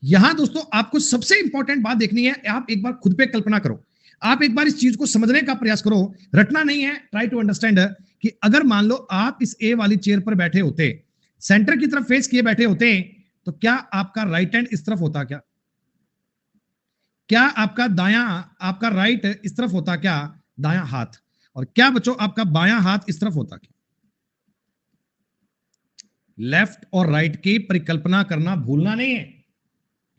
यहां दोस्तों आपको सबसे इंपॉर्टेंट बात देखनी है, आप एक बार खुद पे कल्पना करो, आप एक बार इस चीज को समझने का प्रयास करो, रटना नहीं है, ट्राई टू अंडरस्टैंड, कि अगर मान लो आप इस ए वाली चेयर पर बैठे होते, सेंटर की तरफ फेस किए बैठे होते, तो क्या आपका राइट हैंड इस तरफ होता? क्या आपका दायां, आपका राइट इस तरफ होता क्या, दायां हाथ? और क्या बच्चों आपका बायां हाथ इस तरफ होता क्या? लेफ्ट और राइट की परिकल्पना करना भूलना नहीं है,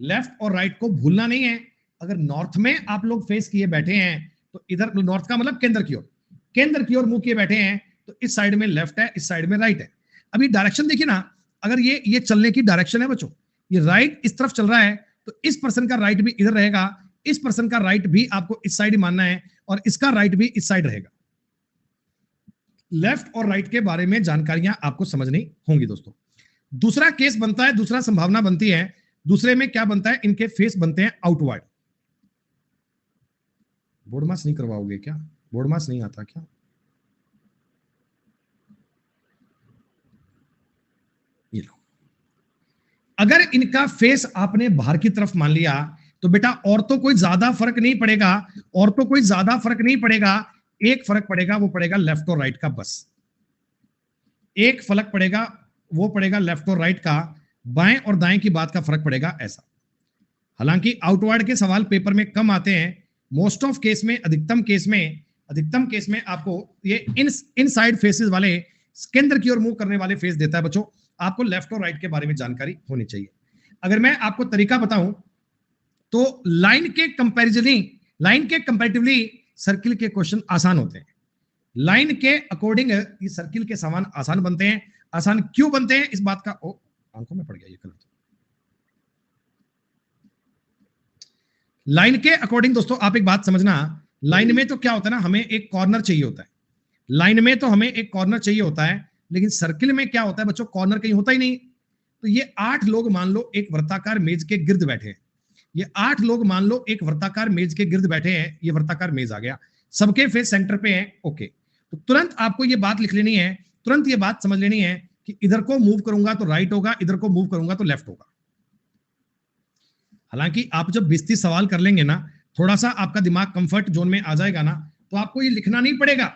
लेफ्ट और राइट को भूलना नहीं है। अगर नॉर्थ में आप लोग फेस किए बैठे हैं, तो इधर नॉर्थ का मतलब केंद्र की ओर, केंद्र की ओर मुंह किए बैठे हैं, तो इस साइड में लेफ्ट है, इस साइड में राइट है। अभी डायरेक्शन देखिए ना, अगर ये चलने की डायरेक्शन है बच्चों, ये राइट इस तरफ चल रहा है, तो इस पर्सन का राइट भी इधर रहेगा, इस पर्सन का राइट भी आपको इस साइड ही मानना है, और इसका राइट भी इस साइड रहेगा। लेफ्ट और राइट के बारे में जानकारियां आपको समझनी होंगी दोस्तों। दूसरा केस बनता है, दूसरा संभावना बनती है, दूसरे में क्या बनता है, इनके फेस बनते हैं आउटवर्ड। बोर्ड मास नहीं करवाओगे क्या? बोर्ड मास नहीं आता क्या? ये लो, अगर इनका फेस आपने बाहर की तरफ मान लिया, तो बेटा और तो कोई ज्यादा फर्क नहीं पड़ेगा, और तो कोई ज्यादा फर्क नहीं पड़ेगा, एक फर्क पड़ेगा, वो पड़ेगा लेफ्ट और राइट का, बस एक फर्क पड़ेगा, वो पड़ेगा लेफ्ट और राइट का, बाएं और दाएं की बात का फर्क पड़ेगा ऐसा। हालांकि आउटवर्ड के सवाल पेपर में कम आते हैं, मोस्ट ऑफ केस में, अधिकतम केस में आपको ये इनसाइड फेसेस वाले, केंद्र की ओर मूव करने वाले फेस देता है बच्चों। आपको लेफ्ट और राइट के बारे में जानकारी होनी चाहिए। अगर मैं आपको तरीका बताऊं, तो लाइन के कंपैरेटिवली सर्किल के क्वेश्चन आसान होते हैं, लाइन के अकॉर्डिंग ये सर्किल के समान आसान बनते हैं। आसान क्यों बनते हैं, इस बात का आंखों में पड़ गया ये कलर। लाइन के अकॉर्डिंग दोस्तों आप एक बात समझना, लाइन में तो क्या होता है ना, हमें एक कॉर्नर चाहिए होता है, लाइन में तो हमें एक कॉर्नर चाहिए होता है, लेकिन सर्किल में क्या होता है बच्चों, कॉर्नर कहीं होता ही नहीं। तो ये 8 लोग मान लो एक वर्ताकार मेज के गिर्द बैठे हैं, ये 8 लोग मान लो एक वर्ताकार मेज के गिर्द बैठे हैं, ये वर्ताकार मेज आ गया, सबके फेस सेंटर पे हैं, ओके। तो तुरंत आपको ये बात लिख लेनी है, तुरंत ये बात समझ लेनी है कि इधर को मूव करूंगा तो राइट होगा, इधर को मूव करूंगा तो लेफ्ट होगा। हालांकि आप जब 20-30 सवाल कर लेंगे ना, थोड़ा सा आपका दिमाग कंफर्ट जोन में आ जाएगा ना, तो आपको ये लिखना नहीं पड़ेगा,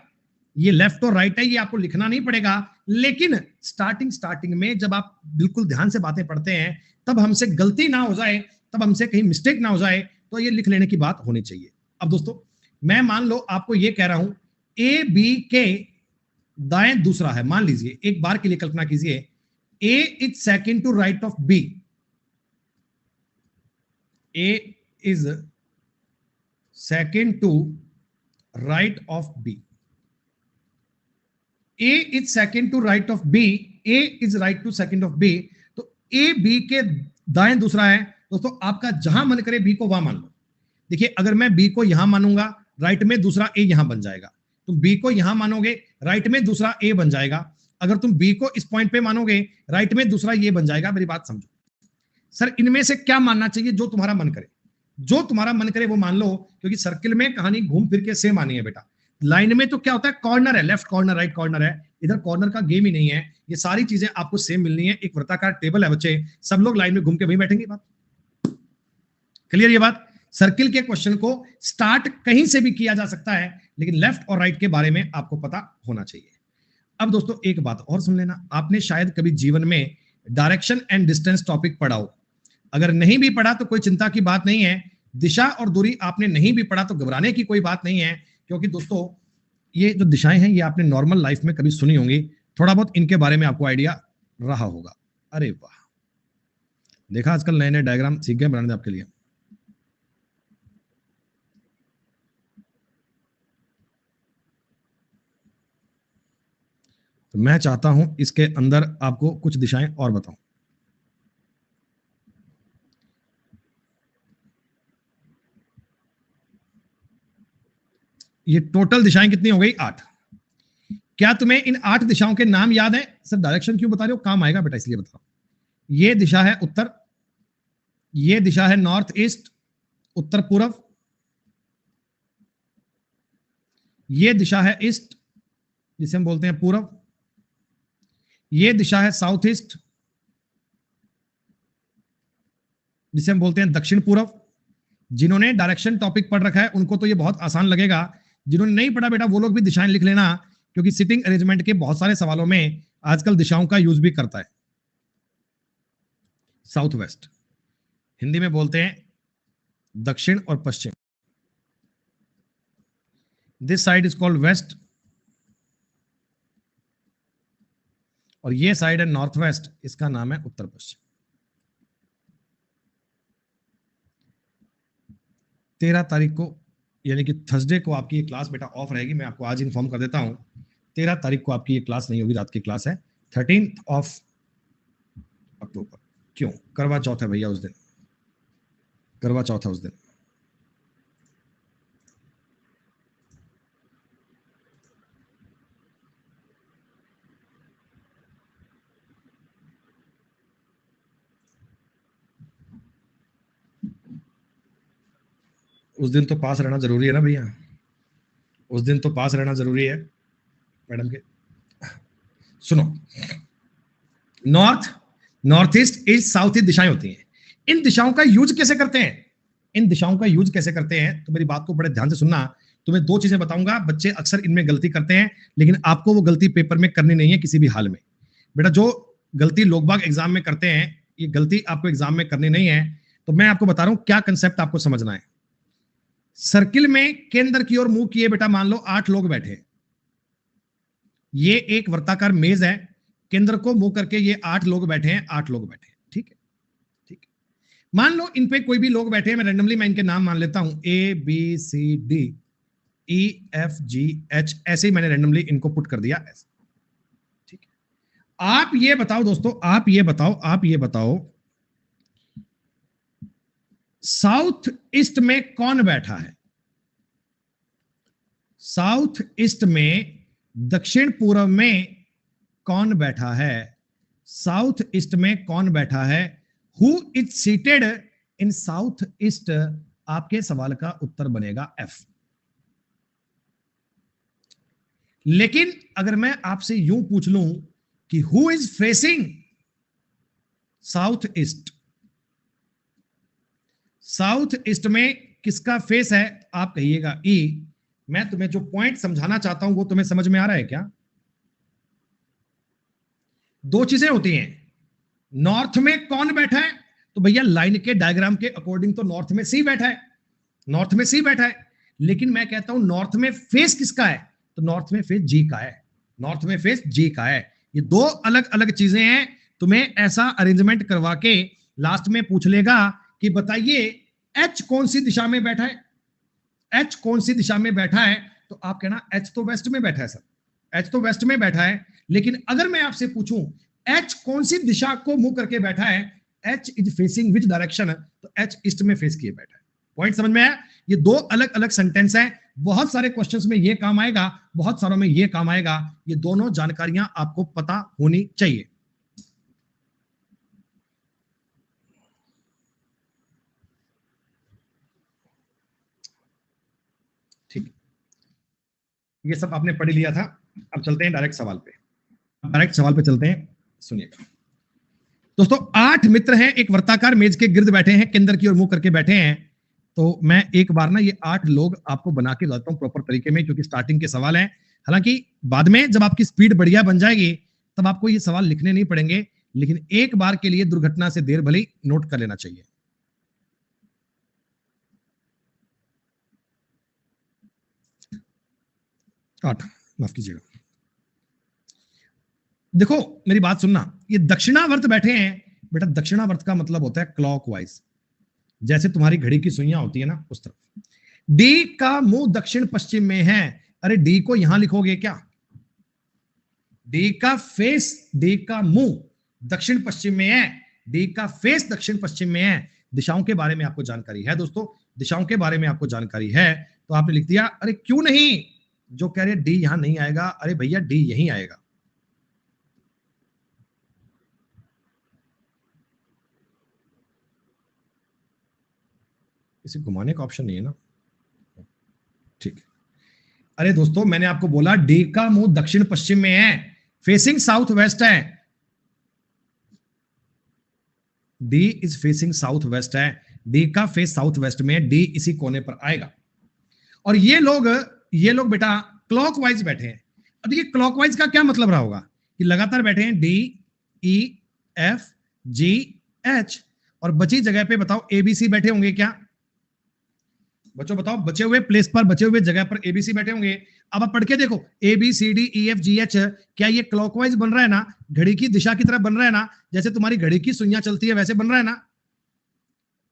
ये लेफ्ट और राइट है, ये आपको लिखना नहीं पड़ेगा। लेकिन स्टार्टिंग में जब आप बिल्कुल ध्यान से बातें पढ़ते हैं, तब हमसे गलती ना हो जाए, तब हमसे कहीं मिस्टेक ना हो जाए, तो ये लिख लेने की बात होनी चाहिए। अब दोस्तों मैं मान लो आपको ये कह रहा हूं, ए बी के दाएं दूसरा है, मान लीजिए, एक बार के लिए कल्पना कीजिए, A is second to right of B, A is second to right of B. A is second to right of B. A is right to second of B. तो A B के दाएं दूसरा है दोस्तों। आपका जहां मन करे B को वहां मान लो। देखिए अगर मैं B को यहां मानूंगा, राइट में दूसरा A यहां बन जाएगा। तुम B को यहां मानोगे, राइट में दूसरा A बन जाएगा। अगर तुम B को इस पॉइंट पे मानोगे, राइट में दूसरा ये बन जाएगा। मेरी बात समझो सर, इनमें से क्या मानना चाहिए? जो तुम्हारा मन करे, जो तुम्हारा मन करे वो मान लो, क्योंकि सर्किल में कहानी घूम फिर के सेम आनी है बेटा। लाइन में तो क्या होता है, कॉर्नर है, लेफ्ट कॉर्नर, राइट कॉर्नर है, इधर कॉर्नर का गेम ही नहीं है। ये सारी चीजें आपको सेम मिलनी है। एक वृत्ताकार टेबल है बच्चे, सब लोग लाइन में घूम के वहीं बैठेंगे। बात क्लियर? ये बात, सर्किल के क्वेश्चन को स्टार्ट कहीं से भी किया जा सकता है, लेकिन लेफ्ट और राइट के बारे में आपको पता होना चाहिए। अब दोस्तों एक बात और सुन लेना, आपने शायद कभी जीवन में डायरेक्शन एंड डिस्टेंस टॉपिक पढ़ा हो। अगर नहीं भी पढ़ा तो कोई चिंता की बात नहीं है। दिशा और दूरी आपने नहीं भी पढ़ा तो घबराने की कोई बात नहीं है, क्योंकि दोस्तों ये जो दिशाएं हैं ये आपने नॉर्मल लाइफ में कभी सुनी होंगी, थोड़ा बहुत इनके बारे में आपको आइडिया रहा होगा। अरे वाह, देखा आजकल नए नए डायग्राम सीख गए बनाने आपके लिए। तो मैं चाहता हूं इसके अंदर आपको कुछ दिशाएं और बताऊं। ये टोटल दिशाएं कितनी हो गई? 8। क्या तुम्हें इन 8 दिशाओं के नाम याद है? सर डायरेक्शन क्यों बता रहे हो, काम आएगा बेटा इसलिए बता रहा हूं। ये दिशा है उत्तर, ये दिशा है नॉर्थ ईस्ट, उत्तर पूर्व, ये दिशा है ईस्ट जिसे हम बोलते हैं पूर्व, ये दिशा है साउथ ईस्ट जिसे हम बोलते हैं दक्षिण पूर्व। जिन्होंने डायरेक्शन टॉपिक पढ़ रखा है उनको तो ये बहुत आसान लगेगा, जिन्होंने नहीं पढ़ा बेटा वो लोग भी दिशाएं लिख लेना, क्योंकि सिटिंग अरेंजमेंट के बहुत सारे सवालों में आजकल दिशाओं का यूज भी करता है। साउथ वेस्ट, हिंदी में बोलते हैं दक्षिण और पश्चिम। This side is called west और ये साइड है नॉर्थ वेस्ट, इसका नाम है उत्तर पश्चिम। 13 तारीख को यानी कि थर्सडे को आपकी ये क्लास बेटा ऑफ रहेगी, मैं आपको आज इन्फॉर्म कर देता हूं। 13 तारीख को आपकी ये क्लास नहीं होगी, रात की क्लास है 13 ऑफ अक्टूबर। क्यों? करवा चौथ है भैया उस दिन, करवा चौथ है उस दिन। उस दिन तो पास रहना जरूरी है ना भैया, उस दिन तो पास रहना जरूरी है मैडम के। सुनो, north, north east, east, south east दिशाएं होती हैं। इन दिशाओं का यूज कैसे करते हैं, इन दिशाओं का यूज कैसे करते हैं, तो मेरी बात को बड़े ध्यान से सुनना। तुम्हें दो चीजें बताऊंगा, बच्चे अक्सर इनमें गलती करते हैं, लेकिन आपको वो गलती पेपर में करनी नहीं है किसी भी हाल में। बेटा जो गलती लोग बाग एग्जाम में करते हैं, ये गलती आपको एग्जाम में करनी नहीं है। तो मैं आपको बता रहा हूं क्या कंसेप्ट आपको समझना है। सर्किल में केंद्र की ओर मुंह किए बेटा मान लो 8 लोग बैठे हैं, ये एक वर्ताकार मेज है, केंद्र को मुंह करके ये 8 लोग बैठे हैं, 8 लोग बैठे हैं, ठीक है, ठीक है। मान लो इन पे कोई भी लोग बैठे हैं, मैं रैंडमली मैं इनके नाम मान लेता हूं, A B C D E F G H, ऐसे ही मैंने रैंडमली इनको पुट कर दिया ऐसे, ठीक है। आप ये बताओ दोस्तों, आप ये बताओ, आप ये बताओ साउथ ईस्ट में कौन बैठा है? साउथ ईस्ट में, दक्षिण पूर्व में कौन बैठा है? साउथ ईस्ट में कौन बैठा है? Who is seated in south east? आपके सवाल का उत्तर बनेगा एफ। लेकिन अगर मैं आपसे यूं पूछ लूं कि who is facing south east, south east में किसका फेस है? आप कहिएगा ई। मैं तुम्हें जो पॉइंट समझाना चाहता हूं वो तुम्हें समझ में आ रहा है क्या? दो चीजें होती हैं, नॉर्थ में कौन बैठा है? तो भैया लाइन के डायग्राम के अकॉर्डिंग तो नॉर्थ में सी बैठा है, नॉर्थ में सी बैठा है। लेकिन मैं कहता हूं नॉर्थ में फेस किसका है? तो नॉर्थ में फेस जी का है, नॉर्थ में फेस जी का है। ये दो अलग अलग चीजें हैं। तुम्हें ऐसा अरेंजमेंट करवा के लास्ट में पूछ लेगा कि बताइए एच कौन सी दिशा में बैठा है, एच कौन सी दिशा में बैठा है? तो आप कहना एच तो वेस्ट में बैठा है सर, एच तो वेस्ट में बैठा है। लेकिन अगर मैं आपसे पूछूं एच कौन सी दिशा को मुंह करके बैठा है, H is facing which direction, तो एच ईस्ट में फेस किए बैठा है। पॉइंट समझ में आया? ये दो अलग अलग सेंटेंस हैं, बहुत सारे क्वेश्चंस में ये काम आएगा, बहुत सारों में ये काम आएगा। ये दोनों जानकारियां आपको पता होनी चाहिए। ठीक, ये सब आपने पढ़ लिया था। अब चलते हैं डायरेक्ट सवाल पे, डायरेक्ट सवाल पे चलते हैं। सुनिएगा दोस्तों, 8 मित्र हैं, एक वर्ताकार मेज के गिर्द बैठे हैं, केंद्र की ओर मुंह करके बैठे हैं। तो मैं एक बार ना ये 8 लोग आपको बना के लाता हूं प्रॉपर तरीके में, क्योंकि स्टार्टिंग के सवाल हैं। हालांकि बाद में जब आपकी स्पीड बढ़िया बन जाएगी तब आपको ये सवाल लिखने नहीं पड़ेंगे, लेकिन एक बार के लिए दुर्घटना से देर भली नोट कर लेना चाहिए। आठ, माफ कीजिएगा। देखो मेरी बात सुनना, ये दक्षिणावर्त बैठे हैं बेटा, दक्षिणावर्त का मतलब होता है क्लॉकवाइज, जैसे तुम्हारी घड़ी की सुइयां होती है ना उस तरफ। डी का मुंह दक्षिण पश्चिम में है, अरे डी को यहां लिखोगे क्या? डी का फेस, डी का मुंह दक्षिण पश्चिम में है, डी का फेस दक्षिण पश्चिम में है। दिशाओं के बारे में आपको जानकारी है दोस्तों, दिशाओं के बारे में आपको जानकारी है, तो आपने लिख दिया। अरे क्यों नहीं, जो कह रहे डी यहां नहीं आएगा, अरे भैया डी यहीं आएगा। इसे घुमाने का ऑप्शन नहीं है ना, ठीक है। अरे दोस्तों, मैंने आपको बोला डी का मुंह दक्षिण पश्चिम में है, फेसिंग साउथ वेस्ट है। D is facing south west है, डी का फेस साउथ वेस्ट में है, डी इसी कोने पर आएगा। और ये लोग बेटा क्लॉकवाइज बैठे हैं। अब देखिए क्लॉकवाइज का क्या मतलब रहा होगा कि लगातार बैठे हैं D E F G H, और बची जगह पे बताओ एबीसी बैठे होंगे क्या? बच्चों बताओ, बचे हुए प्लेस पर, बचे हुए जगह पर एबीसी बैठे होंगे। अब आप पढ़ के देखो, A B C D E F G H, क्या ये क्लॉकवाइज बन रहा है ना, घड़ी की दिशा की तरफ बन रहा है ना, जैसे तुम्हारी घड़ी की सुइयां चलती है वैसे बन रहा है ना?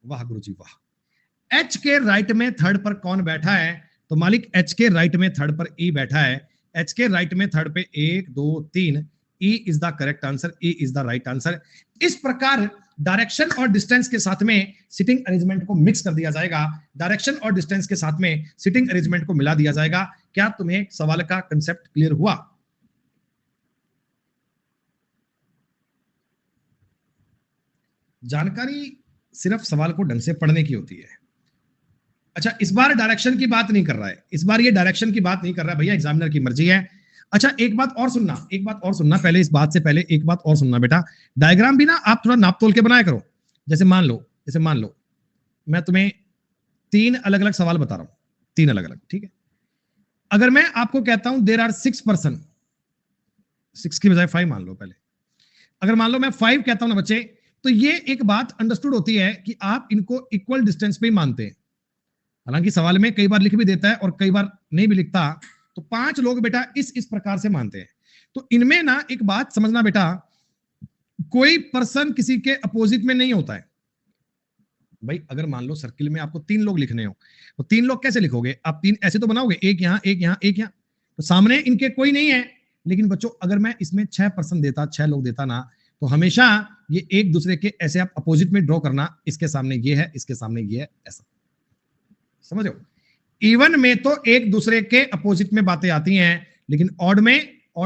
वाह गुरुजी वाह। एच के राइट में थर्ड पर कौन बैठा है? तो मालिक एच के राइट में थर्ड पर ई बैठा है। एच के राइट में थर्ड पे 1 2 3, E is the correct answer, E is the right answer. इस प्रकार डायरेक्शन और डिस्टेंस के साथ में सिटिंग अरेंजमेंट को मिक्स कर दिया जाएगा, डायरेक्शन और डिस्टेंस के साथ में सिटिंग अरेंजमेंट को मिला दिया जाएगा। क्या तुम्हें सवाल का कंसेप्ट क्लियर हुआ? जानकारी सिर्फ सवाल को ढंग से पढ़ने की होती है। अच्छा, इस बार डायरेक्शन की बात नहीं कर रहा है, इस बार ये डायरेक्शन की बात नहीं कर रहा है भैया, एग्जामिनर की मर्जी है। अच्छा, एक बात और सुनना, पहले इस बात से पहले एक बात और सुनना बेटा, डायग्राम भी ना आप थोड़ा नाप तोल के बनाया करो। जैसे मान लो मैं तुम्हें 3 अलग अलग सवाल बता रहा हूं, 3 अलग अलग, ठीक है। अगर मैं आपको कहता हूं देयर आर 6 पर्सन, 6 की बजाय 5 मान लो पहले, अगर मान लो मैं 5 कहता हूं ना बच्चे, तो ये एक बात अंडरस्टूड होती है कि आप इनको इक्वल डिस्टेंस पे ही मानते हैं। हालांकि सवाल में कई बार लिख भी देता है और कई बार नहीं भी लिखता, तो 5 लोग बेटा इस प्रकार से मानते हैं। तो इनमें ना एक बात समझना बेटा, कोई पर्सन किसी के अपोजिट में नहीं होता है भाई। अगर मान लो सर्किल में आपको 3 लोग लिखने हो, तो 3 लोग कैसे लिखोगे आप? 3 ऐसे तो बनाओगे, एक यहां एक यहां एक यहां, तो सामने इनके कोई नहीं है। लेकिन बच्चों अगर मैं इसमें 6 पर्सन देता, 6 लोग देता ना, तो हमेशा ये एक दूसरे के ऐसे आप अपोजिट में ड्रॉ करना, इसके सामने ये है, इसके सामने ये है, ऐसा समझो। इवन में तो एक दूसरे के अपोजिट में बातें आती हैं, लेकिन ऑड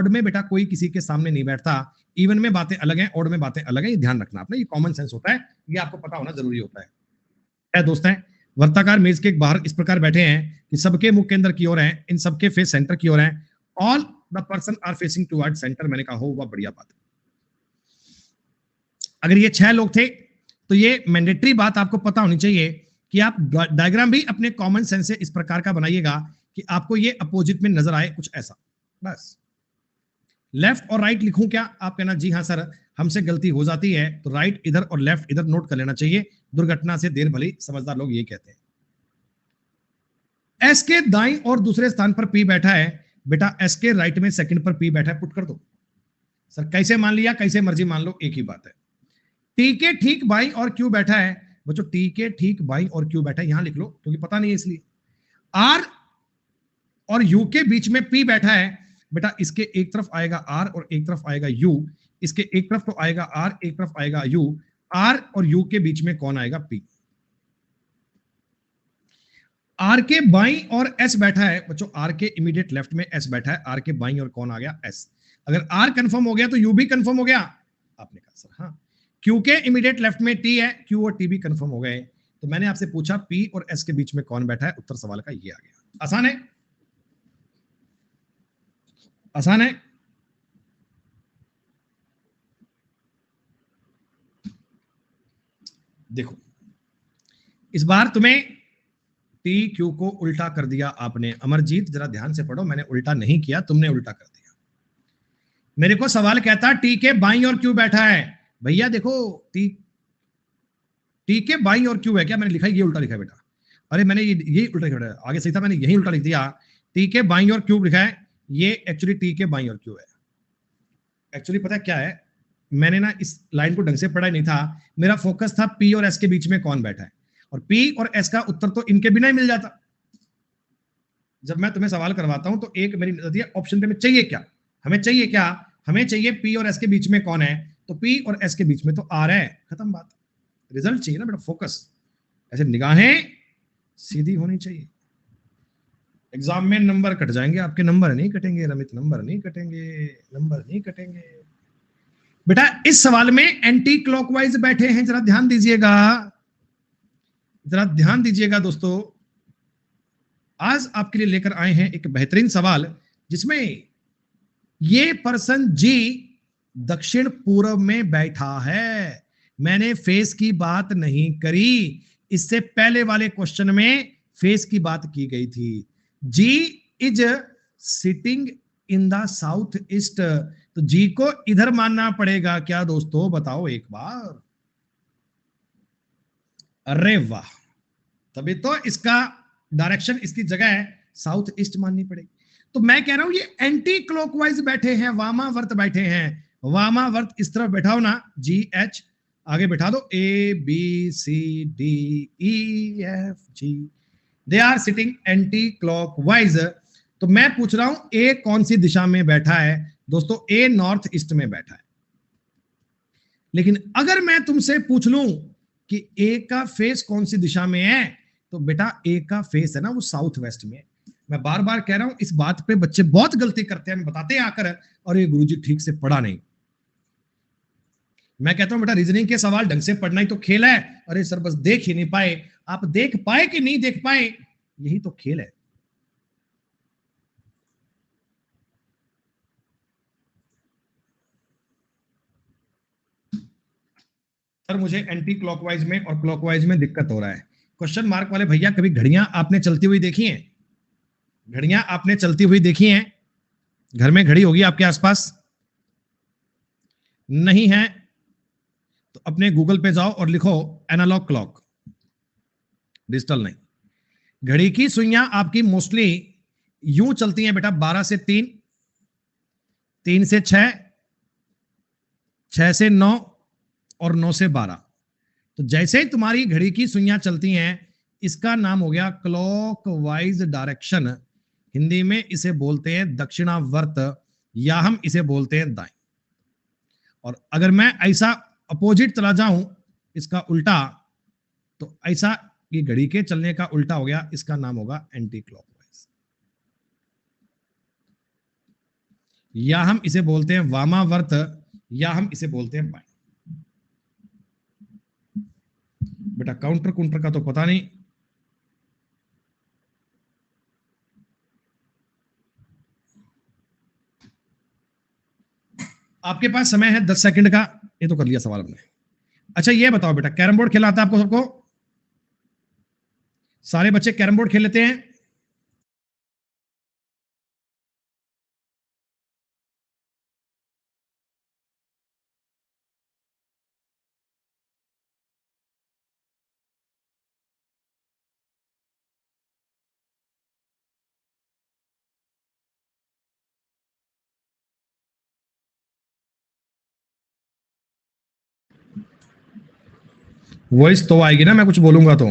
में बेटा कोई किसी के सामने नहीं बैठता। इवन में बातें अलग हैं, ऑड में बातें अलग हैं, ये ध्यान रखना आपने, ये कॉमन सेंस होता है, ये आपको पता होना जरूरी होता है दोस्त है। वर्ताकार मेज के बाहर इस प्रकार बैठे हैं कि सबके मुख केंद्र की ओर हैं, इन सबके फेस सेंटर की ओर हैं, all the person are facing toward centre. मैंने कहा हो, बढ़िया बात। अगर ये 6 लोग थे तो ये मैंडेटरी बात आपको पता होनी चाहिए कि आप डायग्राम भी अपने कॉमन सेंस से इस प्रकार का बनाइएगा कि आपको ये अपोजिट में नजर आए, कुछ ऐसा। बस लेफ्ट और राइट लिखूं क्या? आप कहना जी हाँ सर, हमसे गलती हो जाती है, तो राइट इधर और लेफ्ट इधर नोट कर लेना चाहिए, दुर्घटना से देर भली, समझदार लोग ये कहते हैं। एस के दाईं और दूसरे स्थान पर पी बैठा है, बेटा एस के राइट में सेकंड पर पी बैठा है, पुट कर दो। सर कैसे मान लिया? कैसे मर्जी मान लो, एक ही बात है। टी के ठीक बाईं और क्यू बैठा है, बच्चों टी के ठीक बाईं और क्यू बैठा है, यहां लिख लो क्योंकि पता नहीं है इसलिए। आर और यू के बीच में पी बैठा है, बेटा इसके एक तरफ आएगा आर और एक तरफ आएगा यू, इसके एक तरफ तो आएगा आर, एक तरफ आएगा यू। आर और यू के बीच में कौन आएगा? पी। आर के बाईं और एस बैठा है, बच्चों आर के इमीडिएट लेफ्ट में एस बैठा है, आर के बाईं और कौन आ गया? एस। अगर आर कंफर्म हो गया तो यू भी कंफर्म हो गया। आपने कहा सर हाँ। क्यू के इमीडिएट लेफ्ट में टी है, क्यू और टी भी कंफर्म हो गए। तो मैंने आपसे पूछा पी और एस के बीच में कौन बैठा है, उत्तर सवाल का ये आ गया। आसान है, आसान है। देखो इस बार तुम्हें टी क्यू को उल्टा कर दिया आपने। अमरजीत जरा ध्यान से पढ़ो, मैंने उल्टा नहीं किया, तुमने उल्टा कर दिया। मेरे को सवाल कहता टी के बाईं और क्यू बैठा है, भैया देखो टी के बाईं और क्यू है क्या? मैंने लिखा ये उल्टा लिखा है बेटा। अरे मैंने यही उल्टा लिखा है, आगे सही था, मैंने यही उल्टा लिख दिया। टी के बाईं और क्यू लिखा है, ये एक्चुअली टी के बाईं और क्यू है। एक्चुअली पता है क्या है, मैंने ना इस लाइन को ढंग से पढ़ा नहीं था, मेरा फोकस था पी और एस के बीच में कौन बैठा है, और पी और एस का उत्तर तो इनके बिना ही मिल जाता। जब मैं तुम्हें सवाल करवाता हूं तो एक मेरी नजर ऑप्शन पे में चाहिए क्या? हमें चाहिए क्या? हमें चाहिए पी और एस के बीच में कौन है, तो पी और एस के बीच में तो आर है, खत्म बात। रिजल्ट चाहिए ना बेटा, फोकस। ऐसे निगाहें सीधी होनी चाहिए। एग्जाम में नंबर कट जाएंगे आपके, नंबर नहीं कटेंगे रमित, नंबर नहीं कटेंगे, नंबर नहीं कटेंगे। बेटा इस सवाल में एंटी क्लॉकवाइज बैठे हैं, जरा ध्यान दीजिएगा। जरा ध्यान दीजिएगा दोस्तों, आज आपके लिए लेकर आए हैं एक बेहतरीन सवाल जिसमें ये पर्सन जी दक्षिण पूर्व में बैठा है। मैंने फेस की बात नहीं करी, इससे पहले वाले क्वेश्चन में फेस की बात की गई थी। G is sitting in the south east, तो जी को इधर मानना पड़ेगा क्या दोस्तों, बताओ एक बार। अरे वाह, तभी तो इसका डायरेक्शन, इसकी जगह है साउथ ईस्ट माननी पड़ेगी। तो मैं कह रहा हूं ये एंटी क्लॉकवाइज बैठे हैं, वामावर्त बैठे हैं। वामावर्त इस तरफ बैठाओ ना, जी एच आगे बैठा दो, A B C D E F G, they are sitting anticlockwise. तो मैं पूछ रहा हूं ए कौन सी दिशा में बैठा है दोस्तों, ए नॉर्थ ईस्ट में बैठा है। लेकिन अगर मैं तुमसे पूछ लूं कि ए का फेस कौन सी दिशा में है, तो बेटा ए का फेस है ना वो साउथ वेस्ट में। मैं बार बार कह रहा हूं, इस बात पे बच्चे बहुत गलती करते हैं, मैं बताते हैं आकर, और ये गुरुजी ठीक से पढ़ा नहीं। मैं कहता हूं बेटा रीजनिंग के सवाल ढंग से पढ़ना ही तो खेल है। अरे सर बस देख ही नहीं पाए, आप देख पाए कि नहीं देख पाए, यही तो खेल है। सर मुझे एंटी क्लॉकवाइज में और क्लॉकवाइज में दिक्कत हो रहा है। क्वेश्चन मार्क वाले भैया, कभी घड़ियां आपने चलती हुई देखी हैं? घड़ियां आपने चलती हुई देखी हैं? घर में घड़ी होगी आपके आसपास, नहीं है तो अपने गूगल पे जाओ और लिखो एनालॉग क्लॉक, डिजिटल नहीं। घड़ी की सुइयां आपकी मोस्टली यूं चलती हैं बेटा, 12 से 3, 3 से 6, 6 से 9 और 9 से 12। तो जैसे ही तुम्हारी घड़ी की सुइयां चलती हैं, इसका नाम हो गया क्लॉकवाइज डायरेक्शन। हिंदी में इसे बोलते हैं दक्षिणावर्त, या हम इसे बोलते हैं दाएं। और अगर मैं ऐसा अपोजिट चला जाऊं, इसका उल्टा, तो ऐसा ये घड़ी के चलने का उल्टा हो गया, इसका नाम होगा एंटी क्लॉकवाइज, या हम इसे बोलते हैं वामावर्त, या हम इसे बोलते हैं बाएं। बेटा काउंटर काउंटर का तो पता नहीं, आपके पास समय है 10 सेकंड का, ये तो कर लिया सवाल हमने। अच्छा ये बताओ बेटा, कैरम बोर्ड खेला आता है आपको सबको? सारे बच्चे कैरम बोर्ड खेल लेते हैं? वॉइस तो आएगी ना मैं कुछ बोलूंगा तो।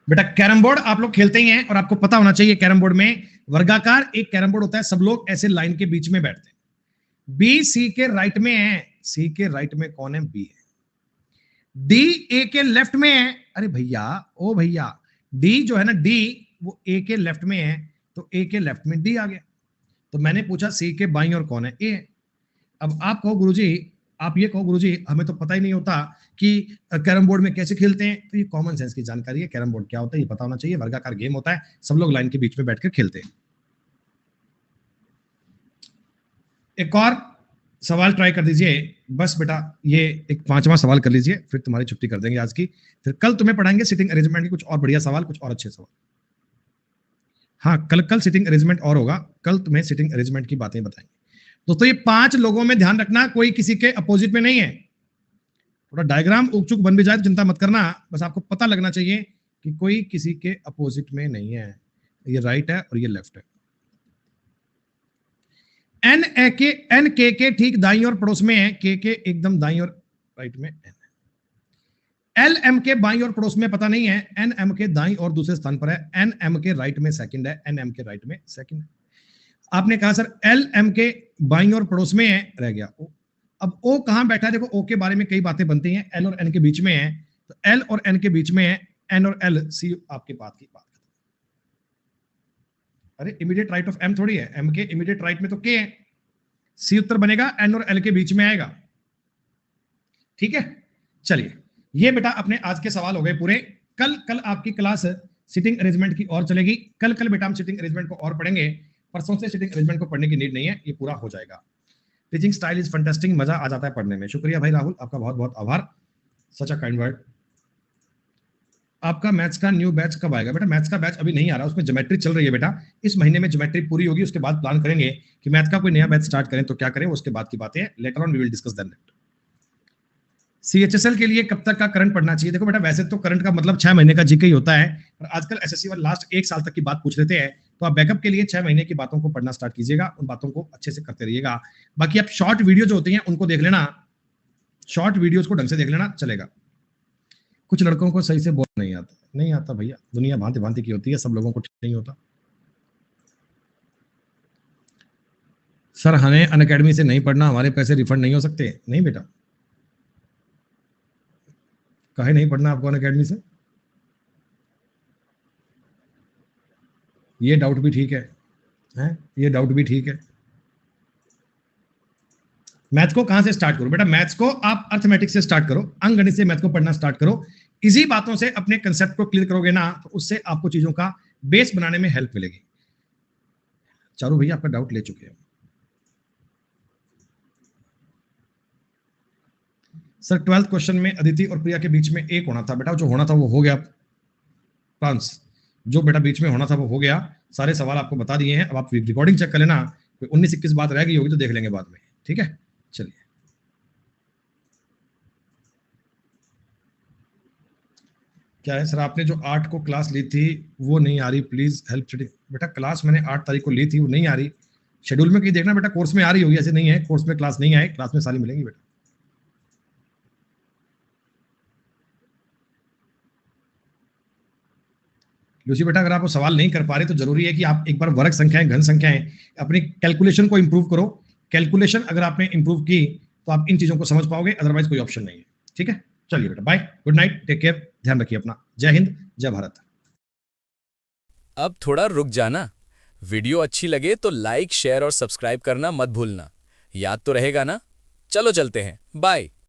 बेटा कैरम बोर्ड आप लोग खेलते ही हैं, और आपको पता होना चाहिए कैरम बोर्ड में वर्गाकार एक कैरम बोर्ड होता है, सब लोग ऐसे लाइन के बीच में बैठते हैं। बी सी के राइट में है, सी के राइट में कौन है? बी है। डी ए के लेफ्ट में है, अरे भैया ओ भैया, डी जो है ना, डी वो ए के लेफ्ट में है, तो ए के लेफ्ट में डी आ गया। तो मैंने पूछा सी के बाईं और कौन है? ए है। अब आप कहो गुरुजी, आप ये कहो गुरुजी हमें तो पता ही नहीं होता कि कैरम बोर्ड में कैसे खेलते हैं, तो ये कॉमन सेंस की जानकारी है। कैरम बोर्ड क्या होता है ये पता होना चाहिए, वर्गाकार गेम होता है, सब लोग लाइन के बीच में बैठकर खेलते हैं। एक और सवाल ट्राई कर दीजिए बस बेटा, ये एक 5वां सवाल कर लीजिए, फिर तुम्हारी छुट्टी कर देंगे आज की। फिर कल तुम्हें पढ़ाएंगे सिटिंग अरेंजमेंट की कुछ और बढ़िया सवाल, कुछ और अच्छे सवाल। हाँ कल सिटिंग अरेंजमेंट और होगा, कल तुम्हें सिटिंग अरेंजमेंट की बातें बताएंगे। दोस्तों ये 5 लोगों में ध्यान रखना, कोई किसी के अपोजिट में नहीं है। थोड़ा डायग्राम उक चुक बन भी जाए तो चिंता मत करना, बस आपको पता लगना चाहिए कि कोई किसी के अपोजिट में नहीं है। ये राइट है और ये लेफ्ट है। एन के ठीक दाईं और पड़ोस में है, के एकदम दाईं और राइट में एन। एल एम के बाईं और पड़ोस में पता नहीं है, एन एम के दाईं और दूसरे स्थान पर है, एन एम के राइट में सेकंड है, एन एम के राइट में सेकंड है। आपने कहा सर एल एम के बाईं और पड़ोस में है, रह गया ओ। अब ओ कहां बैठा है? देखो ओ के बारे में कई बातें बनती हैं, एल और एन के बीच में है, तो एल और एन के बीच में है, एन और एल सी आपके बात की बात। अरे इमीडिएट राइट ऑफ एम थोड़ी है, एम के इमीडिएट राइट में तो के है, सी उत्तर बनेगा, एन और एल के बीच में आएगा। ठीक है, चलिए ये बेटा अपने आज के सवाल हो गए पूरे। कल आपकी क्लास सिटिंग अरेंजमेंट की और चलेगी। कल बेटा हम सिटिंग अरेंजमेंट को और पढ़ेंगे, परसों से सिटिंग अरेंजमेंट को पढ़ने की नीड नहीं है, ये पूरा हो जाएगा। टीचिंग स्टाइल इज फैंटास्टिक, मजा आ जाता है पढ़ने में। शुक्रिया भाई राहुल, आपका बहुत बहुत आभार, सच अ काइंड वर्ड। आपका मैथ्स का न्यू बैच कब आएगा? बेटा मैथ्स का बैच अभी नहीं आ रहा, उसमें ज्योमेट्री चल रही है बेटा। इस महीने में ज्योमेट्री पूरी होगी, उसके बाद प्लान करेंगे कि मैथ का कोई नया बैच स्टार्ट करें तो क्या करें, उसके बाद की बातें हैं। Later on we will discuss that. CHSL के लिए कब तक का करंट पढ़ना चाहिए? देखो बेटा वैसे तो करंट का मतलब 6 महीने का जीके ही होता है, पर आजकल एसएससी वाले लास्ट 1 साल तक की बात पूछ लेते हैं, तो आप बैकअप के लिए 6 महीने की बातों को पढ़ना स्टार्ट कीजिएगा, उन बातों को अच्छे से करते रहिएगा। बाकी आप शॉर्ट वीडियो जो होती हैं उनको देख लेना, शॉर्ट वीडियोस को ढंग से देख लेना, चलेगा। कुछ लड़कों को सही से बोल नहीं आता भैया, दुनिया भांति भांति की होती है, सब लोगों को ठीक नहीं होता। सर हमें अनअकैडमी से नहीं पढ़ना, हमारे पैसे रिफंड नहीं हो सकते? नहीं बेटा, काहे नहीं पढ़ना आपको अनअकैडमी से? ये डाउट भी ठीक है? ये डाउट भी ठीक है। मैथ को कहां से स्टार्ट करो? बेटा मैथ्स को आप अर्थमेटिक्स से स्टार्ट करो, अंकगणित से मैथ को पढ़ना स्टार्ट करो। इसी बातों से अपने कंसेप्ट को क्लियर करोगे ना, तो उससे आपको चीजों का बेस बनाने में हेल्प मिलेगी। चारू भैया आपका डाउट ले चुके हैं। सर 12th क्वेश्चन में अदिति और प्रिया के बीच में एक होना था। बेटा जो होना था वो हो गया, फ्रांस जो बेटा बीच में होना था वो हो गया। सारे सवाल आपको बता दिए हैं, अब आप रिकॉर्डिंग चेक कर लेना, कोई 19-21 बात रह गई होगी तो देख लेंगे बाद में। ठीक है, चलिए क्या है सर? आपने जो 8 को क्लास ली थी वो नहीं आ रही, प्लीज हेल्प। बेटा क्लास मैंने 8 तारीख को ली थी, वो नहीं आ रही। शेड्यूल में कहीं देखना बेटा, कोर्स में आ रही होगी, ऐसे नहीं है कोर्स में क्लास नहीं आए, क्लास में सारी मिलेंगी बेटा। लूसी बेटा अगर आप वो सवाल नहीं कर पा रहे तो जरूरी है कि आप एक बार वर्ग संख्याएं, घन संख्याएं, अपनी कैलकुलेशन को इंप्रूव करो। कैलकुलेशन अगर आपने इंप्रूव की तो आप इन चीजों को समझ पाओगे, अदरवाइज कोई ऑप्शन नहीं है। ठीक है, चलिए बेटा bye, good night, take care, ध्यान रखिए अपना। जय हिंद, जय भारत। अब थोड़ा रुक जाना, वीडियो अच्छी लगे तो लाइक, शेयर और सब्सक्राइब करना मत भूलना। याद तो रहेगा ना? चलो चलते हैं, बाय।